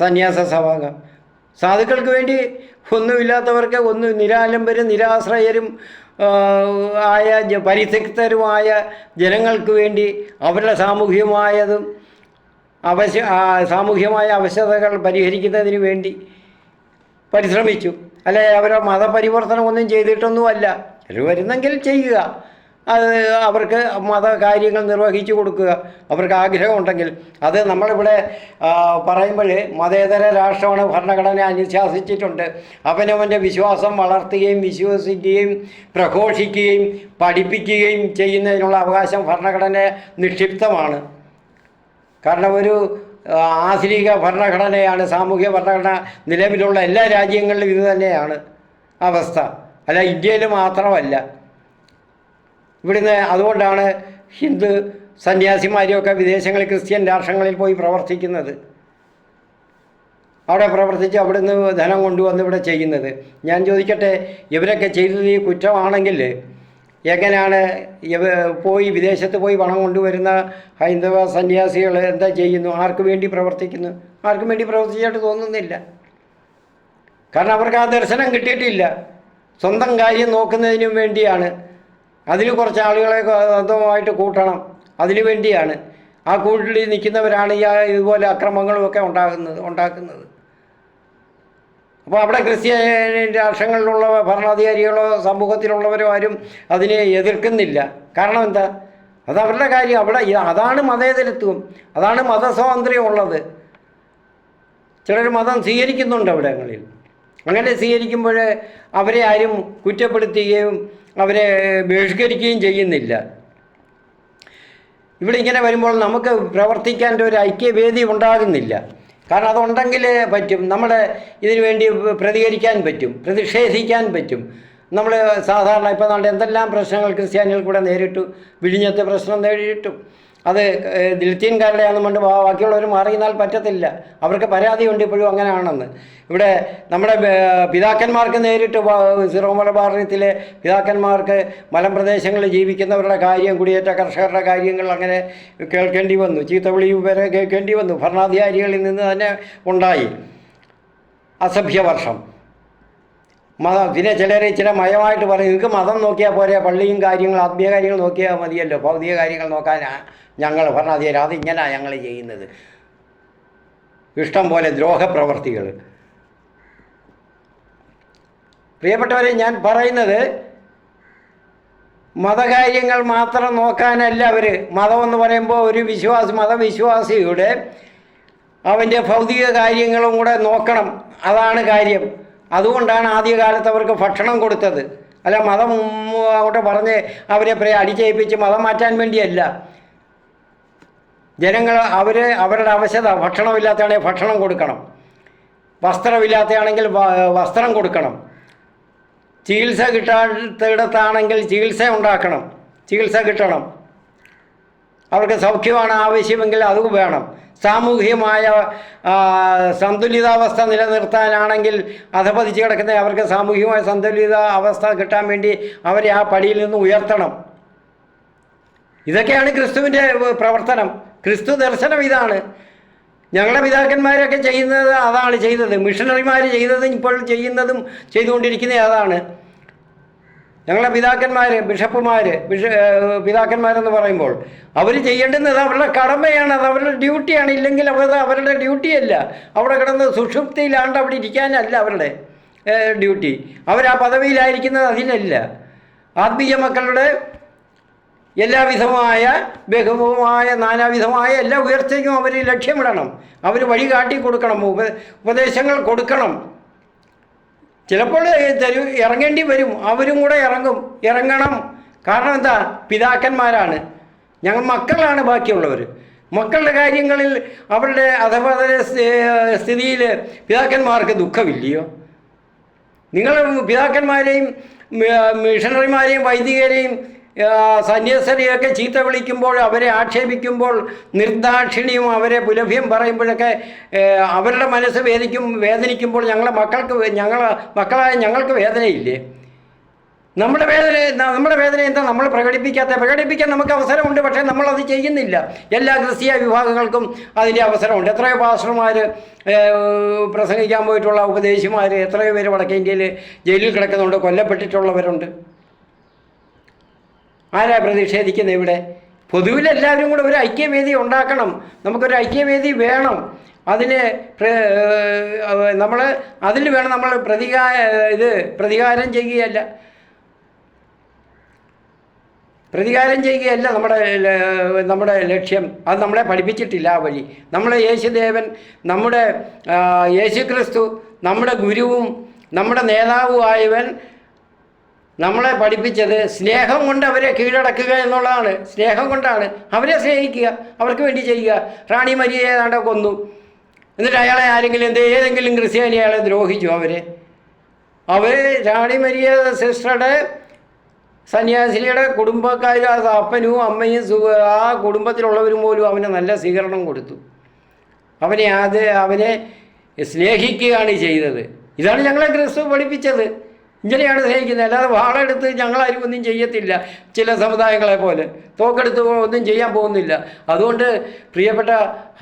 സന്യാസ സഭാംഗം. സാധുക്കൾക്ക് വേണ്ടി ഒന്നുമില്ലാത്തവർക്ക്, നിരാലംബരും നിരാശ്രയരും ആയ പരിത്യക്തരുമായ ജനങ്ങൾക്ക് വേണ്ടി അവരുടെ സാമൂഹ്യമായ അവശതകൾ പരിഹരിക്കുന്നതിന് വേണ്ടി പരിശ്രമിച്ചു. അല്ലെ, അവരുടെ മതപരിവർത്തനം ഒന്നും ചെയ്തിട്ടൊന്നുമല്ല. ചിലർ വരുന്നെങ്കിൽ ചെയ്യുക, അത് അവർക്ക് മതകാര്യങ്ങൾ നിർവഹിച്ചു കൊടുക്കുക, അവർക്ക് ആഗ്രഹമുണ്ടെങ്കിൽ. അത് നമ്മളിവിടെ പറയുമ്പോൾ മതേതര രാഷ്ട്രമാണ് ഭരണഘടന അനുശാസിച്ചിട്ടുണ്ട്. അവനവൻ്റെ വിശ്വാസം വളർത്തുകയും വിശ്വസിക്കുകയും പ്രഘോഷിക്കുകയും പഠിപ്പിക്കുകയും ചെയ്യുന്നതിനുള്ള അവകാശം ഭരണഘടന നിക്ഷിപ്തമാണ്. കാരണം ഒരു ആധുനിക ഭരണഘടനയാണ്, സാമൂഹ്യ ഭരണഘടന നിലവിലുള്ള എല്ലാ രാജ്യങ്ങളിലും ഇത് തന്നെയാണ് അവസ്ഥ. അല്ല, ഇന്ത്യയിൽ മാത്രമല്ല. ഇവിടുന്ന് അതുകൊണ്ടാണ് ഹിന്ദു സന്യാസിമാരെയൊക്കെ വിദേശങ്ങളിൽ ക്രിസ്ത്യൻ രാഷ്ട്രങ്ങളിൽ പോയി പ്രവർത്തിക്കുന്നത്. അവിടെ പ്രവർത്തിച്ച് അവിടുന്ന് ധനം കൊണ്ടുവന്ന് ഇവിടെ ചെയ്യുന്നത്. ഞാൻ ചോദിക്കട്ടെ, ഇവരൊക്കെ ചെയ്തത് ഈ കുറ്റമാണെങ്കിൽ എങ്ങനെയാണ് വിദേശത്ത് പോയി പണം കൊണ്ടുവരുന്ന ഹൈന്ദവ സന്യാസികൾ എന്താ ചെയ്യുന്നു? ആർക്ക് വേണ്ടി പ്രവർത്തിക്കുന്നു? ആർക്കും വേണ്ടി പ്രവർത്തിച്ചായിട്ട് തോന്നുന്നില്ല. കാരണം അവർക്ക് ആ ദർശനം കിട്ടിയിട്ടില്ല. സ്വന്തം കാര്യം നോക്കുന്നതിനും വേണ്ടിയാണ്. അതിന് കുറച്ച് ആളുകളെ സ്വന്തമായിട്ട് കൂട്ടണം, അതിനു വേണ്ടിയാണ്. ആ കൂട്ടിൽ നിൽക്കുന്നവരാണ് ഇതുപോലെ അക്രമങ്ങളുമൊക്കെ ഉണ്ടാക്കുന്നത്. അപ്പോൾ അവിടെ ക്രിസ്ത്യൻ രാഷ്ട്രങ്ങളിലുള്ള ഭരണാധികാരികളോ സമൂഹത്തിലുള്ളവരോ ആരും അതിനെ എതിർക്കുന്നില്ല. കാരണം എന്താ? അത് അവരുടെ കാര്യം. അവിടെ അതാണ് മതേതരത്വം, അതാണ് മതസ്വാതന്ത്ര്യം ഉള്ളത്. ചിലർ മതം സ്വീകരിക്കുന്നുണ്ട് അവിടങ്ങളിൽ. അങ്ങനെ സ്വീകരിക്കുമ്പോൾ അവരെ ആരും കുറ്റപ്പെടുത്തുകയും അവരെ ബഹിഷ്കരിക്കുകയും ചെയ്യുന്നില്ല. ഇവിടെ ഇങ്ങനെ വരുമ്പോൾ നമുക്ക് പ്രവർത്തിക്കാൻ ഒരു ഐക്യവേദി ഉണ്ടാകുന്നില്ല. കാരണം അതുണ്ടെങ്കിൽ പറ്റും, നമ്മുടെ ഇതിനു വേണ്ടി പ്രതികരിക്കാൻ പറ്റും, പ്രതിഷേധിക്കാൻ പറ്റും. നമ്മൾ സാധാരണ ഇപ്പോൾ നാളെ എന്തെല്ലാം പ്രശ്നങ്ങൾ ക്രിസ്ത്യാനികൾ കൂടെ നേരിട്ടു. വിഴിഞ്ഞത്തെ പ്രശ്നം നേരിട്ടു. അത് ദളിത്യൻകാരുടെയാണെന്ന് കൊണ്ട് ബാക്കിയുള്ളവർ മാറിയെന്നാൽ പറ്റത്തില്ല. അവർക്ക് പരാതിയുണ്ട് ഇപ്പോഴും അങ്ങനെയാണെന്ന്. ഇവിടെ നമ്മുടെ പിതാക്കന്മാർക്ക് നേരിട്ട് സിറോ മലബാറിയത്തിലെ പിതാക്കന്മാർക്ക് മലമ്പ്രദേശങ്ങളിൽ ജീവിക്കുന്നവരുടെ കാര്യം, കുടിയേറ്റ കർഷകരുടെ കാര്യങ്ങൾ അങ്ങനെ കേൾക്കേണ്ടി വന്നു. ചീത്തവിളിയും വരെ കേൾക്കേണ്ടി വന്നു. ഭരണാധികാരികളിൽ നിന്ന് തന്നെ ഉണ്ടായി അസഭ്യവർഷം. പിന്നെ ചില മയമായിട്ട് പറയും, നിങ്ങൾക്ക് മതം നോക്കിയാൽ പോരെ, പള്ളിയും കാര്യങ്ങൾ ആത്മീയ കാര്യങ്ങൾ നോക്കിയാൽ മതിയല്ലോ, ഭൗതിക കാര്യങ്ങൾ നോക്കാൻ ഞങ്ങൾ ഭരണാധികാരി അതിങ്ങനെയാണ് ഞങ്ങൾ ചെയ്യുന്നത്. ഇഷ്ടം പോലെ ദ്രോഹപ്രവർത്തികൾ. പ്രിയപ്പെട്ടവരെ, ഞാൻ പറയുന്നത് മതകാര്യങ്ങൾ മാത്രം നോക്കാനല്ല അവർ. മതമെന്ന് പറയുമ്പോൾ ഒരു മതവിശ്വാസിയുടെ അവൻ്റെ ഭൗതിക കാര്യങ്ങളും കൂടെ നോക്കണം. അതാണ് കാര്യം. അതുകൊണ്ടാണ് ആദ്യകാലത്ത് അവർക്ക് ഭക്ഷണം കൊടുത്തത്. അല്ല മതം അങ്ങോട്ട് പറഞ്ഞ് അവരെ അടിച്ചേൽപ്പിച്ച് മതം മാറ്റാൻ വേണ്ടിയല്ല. ജനങ്ങൾ അവരുടെ അവശത, ഭക്ഷണമില്ലാത്തതാണെങ്കിൽ ഭക്ഷണം കൊടുക്കണം, വസ്ത്രമില്ലാത്തതാണെങ്കിൽ വസ്ത്രം കൊടുക്കണം, ചികിത്സ കിട്ടാത്തിടത്താണെങ്കിൽ ചികിത്സ ഉണ്ടാക്കണം, ചികിത്സ കിട്ടണം. അവർക്ക് സൗഖ്യമാണ് ആവശ്യമെങ്കിൽ അത് വേണം. സാമൂഹികമായ സന്തുലിതാവസ്ഥ നിലനിർത്താനാണെങ്കിൽ അധപതിച്ച് കിടക്കുന്ന അവർക്ക് സാമൂഹികമായ സന്തുലിത അവസ്ഥ കിട്ടാൻ വേണ്ടി അവരെ ആ പടിയിൽ നിന്ന് ഉയർത്തണം. ഇതൊക്കെയാണ് ക്രിസ്തുവിൻ്റെ പ്രവർത്തനം. ക്രിസ്തു ദർശനം ഇതാണ്. ഞങ്ങളുടെ പിതാക്കന്മാരൊക്കെ ചെയ്യുന്നത് അതാണ് ചെയ്തത്. മിഷണറിമാർ ചെയ്തതും ഇപ്പോൾ ചെയ്യുന്നതും ചെയ്തുകൊണ്ടിരിക്കുന്നത് അതാണ്. ഞങ്ങളുടെ പിതാക്കന്മാർ, പിതാക്കന്മാരെന്ന് പറയുമ്പോൾ അവർ ചെയ്യേണ്ടുന്നത് അവരുടെ കടമയാണ്, അത് അവരുടെ ഡ്യൂട്ടിയാണ്. ഇല്ലെങ്കിൽ അവരുടെ ഡ്യൂട്ടിയല്ല. അവിടെ കിടന്ന് സുഷുപ്തിയിലാണ്ട് അവിടെ ഇരിക്കാനല്ല അവരുടെ ഡ്യൂട്ടി. ആ പദവിയിലായിരിക്കുന്നത് അതിനല്ല. ആത്മീയ മക്കളുടെ എല്ലാവിധമായ ബഹുമായ നാനാവിധമായ എല്ലാ ഉയർച്ചയ്ക്കും അവർ ലക്ഷ്യമിടണം. അവർ വഴി കാട്ടി കൊടുക്കണം, ഉപദേശങ്ങൾ കൊടുക്കണം. ചിലപ്പോൾ ഇറങ്ങേണ്ടി വരും, അവരും കൂടെ ഇറങ്ങണം. കാരണം എന്താ? പിതാക്കന്മാരാണ്, ഞങ്ങൾ മക്കളാണ് ബാക്കിയുള്ളവർ. മക്കളുടെ കാര്യങ്ങളിൽ അവരുടെ അധപതന സ്ഥിതിയിൽ പിതാക്കന്മാർക്ക് ദുഃഖമില്ലയോ? നിങ്ങൾ പിതാക്കന്മാരെയും മിഷണറിമാരെയും വൈദികരെയും സന്യാസരെയൊക്കെ ചീത്ത വിളിക്കുമ്പോൾ, അവരെ ആക്ഷേപിക്കുമ്പോൾ, നിർദാക്ഷിണ്യം അവരെ പുലഭ്യം പറയുമ്പോഴൊക്കെ അവരുടെ മനസ്സ് വേദനിക്കുമ്പോൾ മക്കളായ ഞങ്ങൾക്ക് വേദനയില്ലേ? നമ്മുടെ വേദന എന്താ? നമ്മൾ പ്രകടിപ്പിക്കാൻ നമുക്ക് അവസരമുണ്ട്, പക്ഷേ നമ്മളത് ചെയ്യുന്നില്ല. എല്ലാ ക്രിസ്തീയ വിഭാഗങ്ങൾക്കും അതിൻ്റെ അവസരമുണ്ട്. എത്രയോ പാസ്റ്റർമാർ പ്രസംഗിക്കാൻ പോയിട്ടുള്ള ഉപദേശിമാർ, എത്രയോ പേര് വടക്കേ ഇന്ത്യയിൽ ജയിലിൽ കിടക്കുന്നുണ്ട്, കൊല്ലപ്പെട്ടിട്ടുള്ളവരുണ്ട്. ആരാ പ്രതിഷേധിക്കുന്നത് ഇവിടെ? പൊതുവിൽ എല്ലാവരും കൂടെ ഒരു ഐക്യവേദി ഉണ്ടാക്കണം. നമുക്കൊരു ഐക്യവേദി വേണം. അതിൽ വേണം നമ്മൾ പ്രതികാരം ചെയ്യുകയല്ല നമ്മുടെ ലക്ഷ്യം. അത് നമ്മളെ പഠിപ്പിച്ചിട്ടില്ല ആ വഴി. യേശുദേവൻ, യേശുക്രിസ്തു, നമ്മുടെ ഗുരുവും നമ്മുടെ നേതാവുമായവൻ നമ്മളെ പഠിപ്പിച്ചത് സ്നേഹം കൊണ്ട് അവരെ കീഴടക്കുക എന്നുള്ളതാണ്. സ്നേഹം കൊണ്ടാണ് അവരെ സ്നേഹിക്കുക, അവർക്ക് വേണ്ടി ചെയ്യുക. റാണി മരിയയെ ഏതാണ്ട് കൊന്നു, എന്നിട്ട് അയാളെ ഏതെങ്കിലും ക്രിസ്ത്യാനി അയാളെ ദ്രോഹിച്ചു. അവർ റാണി മരിയ സിസ്റ്ററുടെ സന്യാസിനിയുടെ കുടുംബക്കാർ, അപ്പനും അമ്മയും ആ കുടുംബത്തിലുള്ളവരും പോലും അവന് നല്ല സ്വീകരണം കൊടുത്തു. അവനെ സ്നേഹിക്കുകയാണ് ചെയ്തത്. ഇതാണ് ഞങ്ങളെ ക്രിസ്തു പഠിപ്പിച്ചത്. ഇങ്ങനെയാണ് സ്നേഹിക്കുന്നത്. അല്ലാതെ വാളെടുത്ത് ഞങ്ങളാരും ഒന്നും ചെയ്യത്തില്ല. ചില സമുദായങ്ങളെ പോലെ തോക്കെടുത്ത് ഒന്നും ചെയ്യാൻ പോകുന്നില്ല. അതുകൊണ്ട് പ്രിയപ്പെട്ട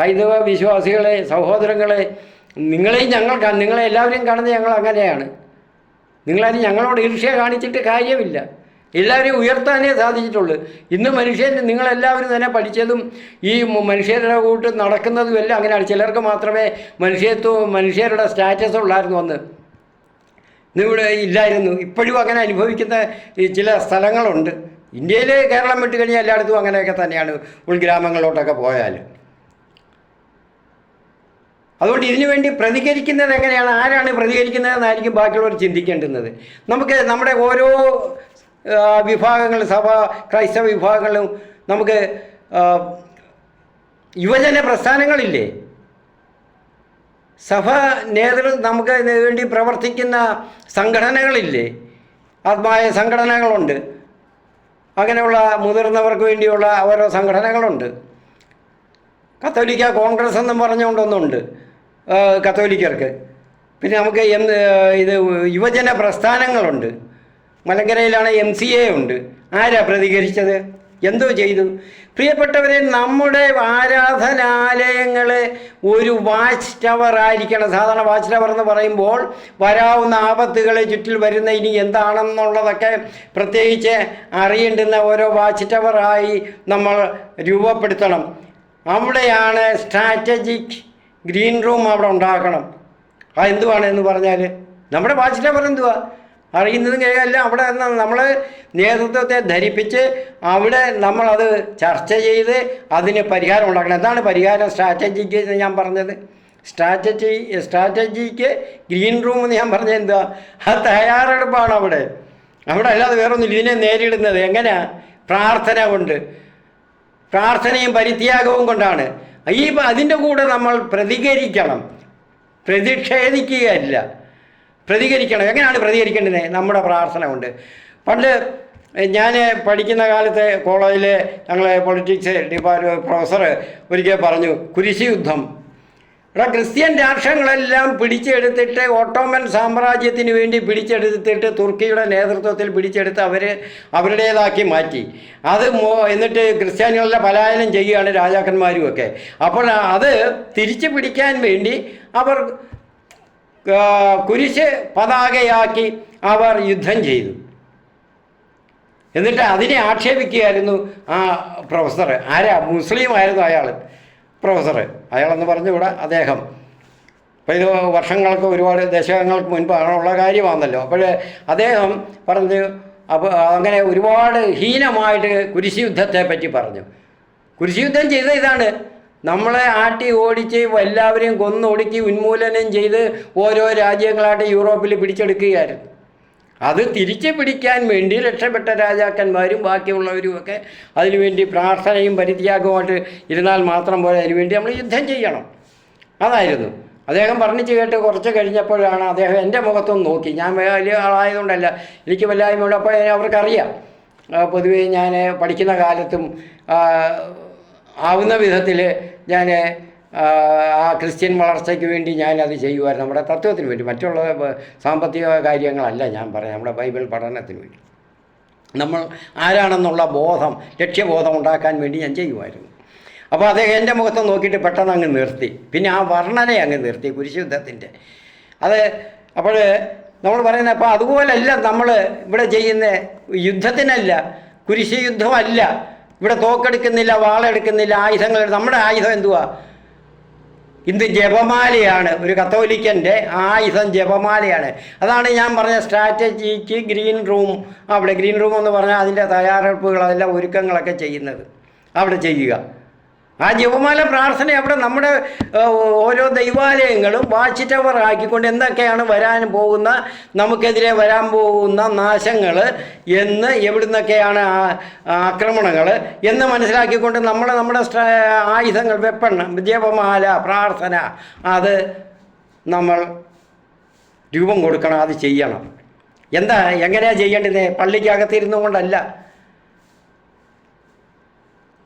ഹൈന്ദവ വിശ്വാസികളെ, സഹോദരങ്ങളെ, നിങ്ങളെ എല്ലാവരെയും കാണുന്നത് ഞങ്ങൾ അങ്ങനെയാണ്. നിങ്ങളാരും ഞങ്ങളോട് ഈർഷ്യ കാണിച്ചിട്ട് കാര്യമില്ല. എല്ലാവരെയും ഉയർത്താനേ സാധിച്ചിട്ടുള്ളൂ. ഇന്ന് നിങ്ങളെല്ലാവരും തന്നെ പഠിച്ചതും ഈ മനുഷ്യരുടെ കൂട്ട് നടക്കുന്നതും എല്ലാം അങ്ങനെയാണ്. ചിലർക്ക് മാത്രമേ മനുഷ്യരുടെ സ്റ്റാറ്റസ് ഉള്ളായിരുന്നു അന്ന്. ഇവിടെ ഇല്ലായിരുന്നു. ഇപ്പോഴും അങ്ങനെ അനുഭവിക്കുന്ന ചില സ്ഥലങ്ങളുണ്ട്. ഇന്ത്യയിൽ കേരളം വിട്ട് കഴിഞ്ഞാൽ എല്ലായിടത്തും അങ്ങനെയൊക്കെ തന്നെയാണ്, ഉൾഗ്രാമങ്ങളിലോട്ടൊക്കെ പോയാൽ. അതുകൊണ്ട് ഇതിനു വേണ്ടി പ്രതികരിക്കുന്നത് എങ്ങനെയാണ്, ആരാണ് പ്രതികരിക്കുന്നതെന്നായിരിക്കും ബാക്കിയുള്ളവർ ചിന്തിക്കേണ്ടുന്നത്. നമുക്ക് നമ്മുടെ ഓരോ വിഭാഗങ്ങൾ, ക്രൈസ്തവ വിഭാഗങ്ങളും നമുക്ക് യുവജന പ്രസ്ഥാനങ്ങളില്ലേ, നമുക്ക് വേണ്ടി പ്രവർത്തിക്കുന്ന സംഘടനകളില്ലേ, ആത്മായ സംഘടനകളുണ്ട്. അങ്ങനെയുള്ള മുതിർന്നവർക്ക് വേണ്ടിയുള്ള ഓരോ സംഘടനകളുണ്ട്. കത്തോലിക്ക കോൺഗ്രസ് എന്നും പറഞ്ഞുകൊണ്ടൊന്നുണ്ട് കത്തോലിക്കർക്ക്. പിന്നെ നമുക്ക് ഇത് യുവജന പ്രസ്ഥാനങ്ങളുണ്ട്. മലങ്കരയിലാണ് MCA ഉണ്ട്. ആരാ പ്രതികരിച്ചത്? എന്തോ ചെയ്തു? പ്രിയപ്പെട്ടവരെ, നമ്മുടെ ആരാധനാലയങ്ങൾ ഒരു വാച്ച് ടവർ ആയിരിക്കണം. സാധാരണ വാച്ച് ടവർ എന്ന് പറയുമ്പോൾ വരാവുന്ന ആപത്തുകളെ ചുറ്റിൽ വരുന്ന ഇനി എന്താണെന്നുള്ളതൊക്കെ പ്രത്യേകിച്ച് അറിയേണ്ടുന്ന ഓരോ വാച്ച് ടവറായി നമ്മൾ രൂപപ്പെടുത്തണം. അവിടെയാണ് സ്ട്രാറ്റജിക് ഗ്രീൻ റൂം അവിടെ ഉണ്ടാക്കണം. എന്തുവാണ് എന്ന് പറഞ്ഞാൽ നമ്മുടെ വാച്ച് ടവർ എന്തുവാ അറിയുന്നതും കഴിയല്ല. അവിടെ നമ്മൾ നേതൃത്വത്തെ ധരിപ്പിച്ച് അവിടെ നമ്മളത് ചർച്ച ചെയ്ത് അതിന് പരിഹാരം ഉണ്ടാക്കണം. എന്താണ് പരിഹാരം? സ്ട്രാറ്റജിക്ക് എന്ന് ഞാൻ പറഞ്ഞത്. സ്ട്രാറ്റജിക്ക് ഗ്രീൻ റൂം എന്ന് ഞാൻ പറഞ്ഞത് എന്തുവാ? അത് തയ്യാറെടുപ്പാണ് അവിടെ അല്ലാതെ വേറൊന്നുമില്ല. ഇതിനെ നേരിടുന്നത് എങ്ങനെയാ? പ്രാർത്ഥന കൊണ്ട്, പ്രാർത്ഥനയും പരിത്യാഗവും കൊണ്ടാണ്. അതിൻ്റെ കൂടെ നമ്മൾ പ്രതികരിക്കണം, പ്രതിഷേധിക്കുകയല്ല, പ്രതികരിക്കണം. എങ്ങനെയാണ് പ്രതികരിക്കേണ്ടത്? നമ്മുടെ പ്രാർത്ഥന കൊണ്ട്. പണ്ട് ഞാൻ പഠിക്കുന്ന കാലത്ത് കോളേജിൽ ഞങ്ങളെ പൊളിറ്റിക്സ് പ്രൊഫസർ ഒരിക്കൽ പറഞ്ഞു, കുരിശ് യുദ്ധം. ക്രിസ്ത്യൻ രാഷ്ട്രങ്ങളെല്ലാം പിടിച്ചെടുത്തിട്ട് ഓട്ടോമൻ സാമ്രാജ്യത്തിന് വേണ്ടി പിടിച്ചെടുത്തിട്ട് തുർക്കിയുടെ നേതൃത്വത്തിൽ പിടിച്ചെടുത്ത് അവരുടേതാക്കി മാറ്റി. എന്നിട്ട് ക്രിസ്ത്യാനികളുടെ പലായനം ചെയ്യുകയാണ് രാജാക്കന്മാരുമൊക്കെ. അപ്പോൾ അത് തിരിച്ചു പിടിക്കാൻ വേണ്ടി അവർ കുരിശ് പതാകയാക്കി അവർ യുദ്ധം ചെയ്തു. എന്നിട്ട് അതിനെ ആക്ഷേപിക്കുകയായിരുന്നു ആ പ്രൊഫസർ. മുസ്ലിം ആയിരുന്നു അയാൾ, പ്രൊഫസർ. അയാളെന്ന് പറഞ്ഞുകൂടാ, അദ്ദേഹം. അപ്പോൾ ഇത് വർഷങ്ങൾക്ക്, ഒരുപാട് ദശകങ്ങൾക്ക് മുൻപാണുള്ള കാര്യമാണല്ലോ. അപ്പോൾ അദ്ദേഹം പറഞ്ഞു, അപ്പോൾ അങ്ങനെ ഒരുപാട് ഹീനമായിട്ട് കുരിശ് യുദ്ധത്തെ പറ്റി പറഞ്ഞു. കുരിശ് യുദ്ധം ചെയ്ത ഇതാണ്, നമ്മളെ ആട്ടി ഓടിച്ച് എല്ലാവരെയും കൊന്നൊടുക്കി ഉന്മൂലനം ചെയ്ത് ഓരോ രാജ്യങ്ങളായിട്ട് യൂറോപ്പിൽ പിടിച്ചെടുക്കുകയായിരുന്നു. അത് തിരിച്ചു പിടിക്കാൻ വേണ്ടി രക്ഷപ്പെട്ട രാജാക്കന്മാരും ബാക്കിയുള്ളവരുമൊക്കെ അതിനുവേണ്ടി പ്രാർത്ഥനയും പരിത്യാഗവുമായിട്ട് ഇരുന്നാൽ മാത്രം പോലെ അതിനുവേണ്ടി നമ്മൾ യുദ്ധം ചെയ്യണം. അതായിരുന്നു അദ്ദേഹം പറഞ്ഞിട്ട് കേട്ട്. കുറച്ച് കഴിഞ്ഞപ്പോഴാണ് അദ്ദേഹം എൻ്റെ മുഖത്തൊന്ന് നോക്കി. ഞാൻ വലിയ ആളായതുകൊണ്ടല്ല, എനിക്ക് വല്ലായ്മയുണ്ട്. അപ്പോൾ അവർക്കറിയാം, പൊതുവേ ഞാൻ പഠിക്കുന്ന കാലത്തും ആവുന്ന വിധത്തിൽ ഞാൻ ആ ക്രിസ്ത്യൻ വളർച്ചയ്ക്ക് വേണ്ടി ഞാനത് ചെയ്യുമായിരുന്നു. നമ്മുടെ തത്വത്തിന് വേണ്ടി, മറ്റുള്ള സാമ്പത്തിക കാര്യങ്ങളല്ല ഞാൻ പറയാം, നമ്മുടെ ബൈബിൾ പഠനത്തിന് വേണ്ടി, നമ്മൾ ആരാണെന്നുള്ള ബോധം, ലക്ഷ്യബോധം ഉണ്ടാക്കാൻ വേണ്ടി ഞാൻ ചെയ്യുമായിരുന്നു. അപ്പോൾ അദ്ദേഹം എൻ്റെ മുഖത്ത് നോക്കിയിട്ട് പെട്ടെന്ന് അങ്ങ് നിർത്തി. പിന്നെ ആ വർണ്ണനയെ അങ്ങ് നിർത്തി, കുരിശ് യുദ്ധത്തിൻ്റെ. അപ്പോൾ നമ്മൾ പറയുന്നത്, അപ്പോൾ അതുപോലല്ല നമ്മൾ ഇവിടെ ചെയ്യുന്ന യുദ്ധത്തിനല്ല, കുരിശ് യുദ്ധമല്ല. ഇവിടെ തോക്കെടുക്കുന്നില്ല, വാളെടുക്കുന്നില്ല, ആയുധങ്ങൾ. നമ്മുടെ ആയുധം എന്തുവാ? ഇന്ന് ജപമാലയാണ്. ഒരു കത്തോലിക്കൻ്റെ ആയുധം ജപമാലയാണ്. അതാണ് ഞാൻ പറഞ്ഞ സ്ട്രാറ്റജിക്ക് ഗ്രീൻ റൂം. അവിടെ ഗ്രീൻ റൂം എന്ന് പറഞ്ഞാൽ അതിൻ്റെ തയ്യാറെടുപ്പുകൾ, അതെല്ലാം ഒരുക്കങ്ങളൊക്കെ ചെയ്യുന്നത് അവിടെ ചെയ്യുക. ആ ജപമാല പ്രാർത്ഥന അവിടെ നമ്മുടെ ഓരോ ദൈവാലയങ്ങളും വാച്ച് ടവർ ആക്കിക്കൊണ്ട് എന്തൊക്കെയാണ് വരാൻ പോകുന്ന, നമുക്കെതിരെ വരാൻ പോകുന്ന നാശങ്ങൾ എന്ന്, എവിടുന്നൊക്കെയാണ് ആക്രമണങ്ങൾ എന്ന് മനസ്സിലാക്കിക്കൊണ്ട് നമ്മുടെ ആയുധങ്ങൾ, വെപ്പൺ, ജപമാല, പ്രാർത്ഥന, അത് നമ്മൾ രൂപം കൊടുക്കണം, അത് ചെയ്യണം. എങ്ങനെയാണ് ചെയ്യേണ്ടത്? പള്ളിക്കകത്തിരുന്നു കൊണ്ടല്ല.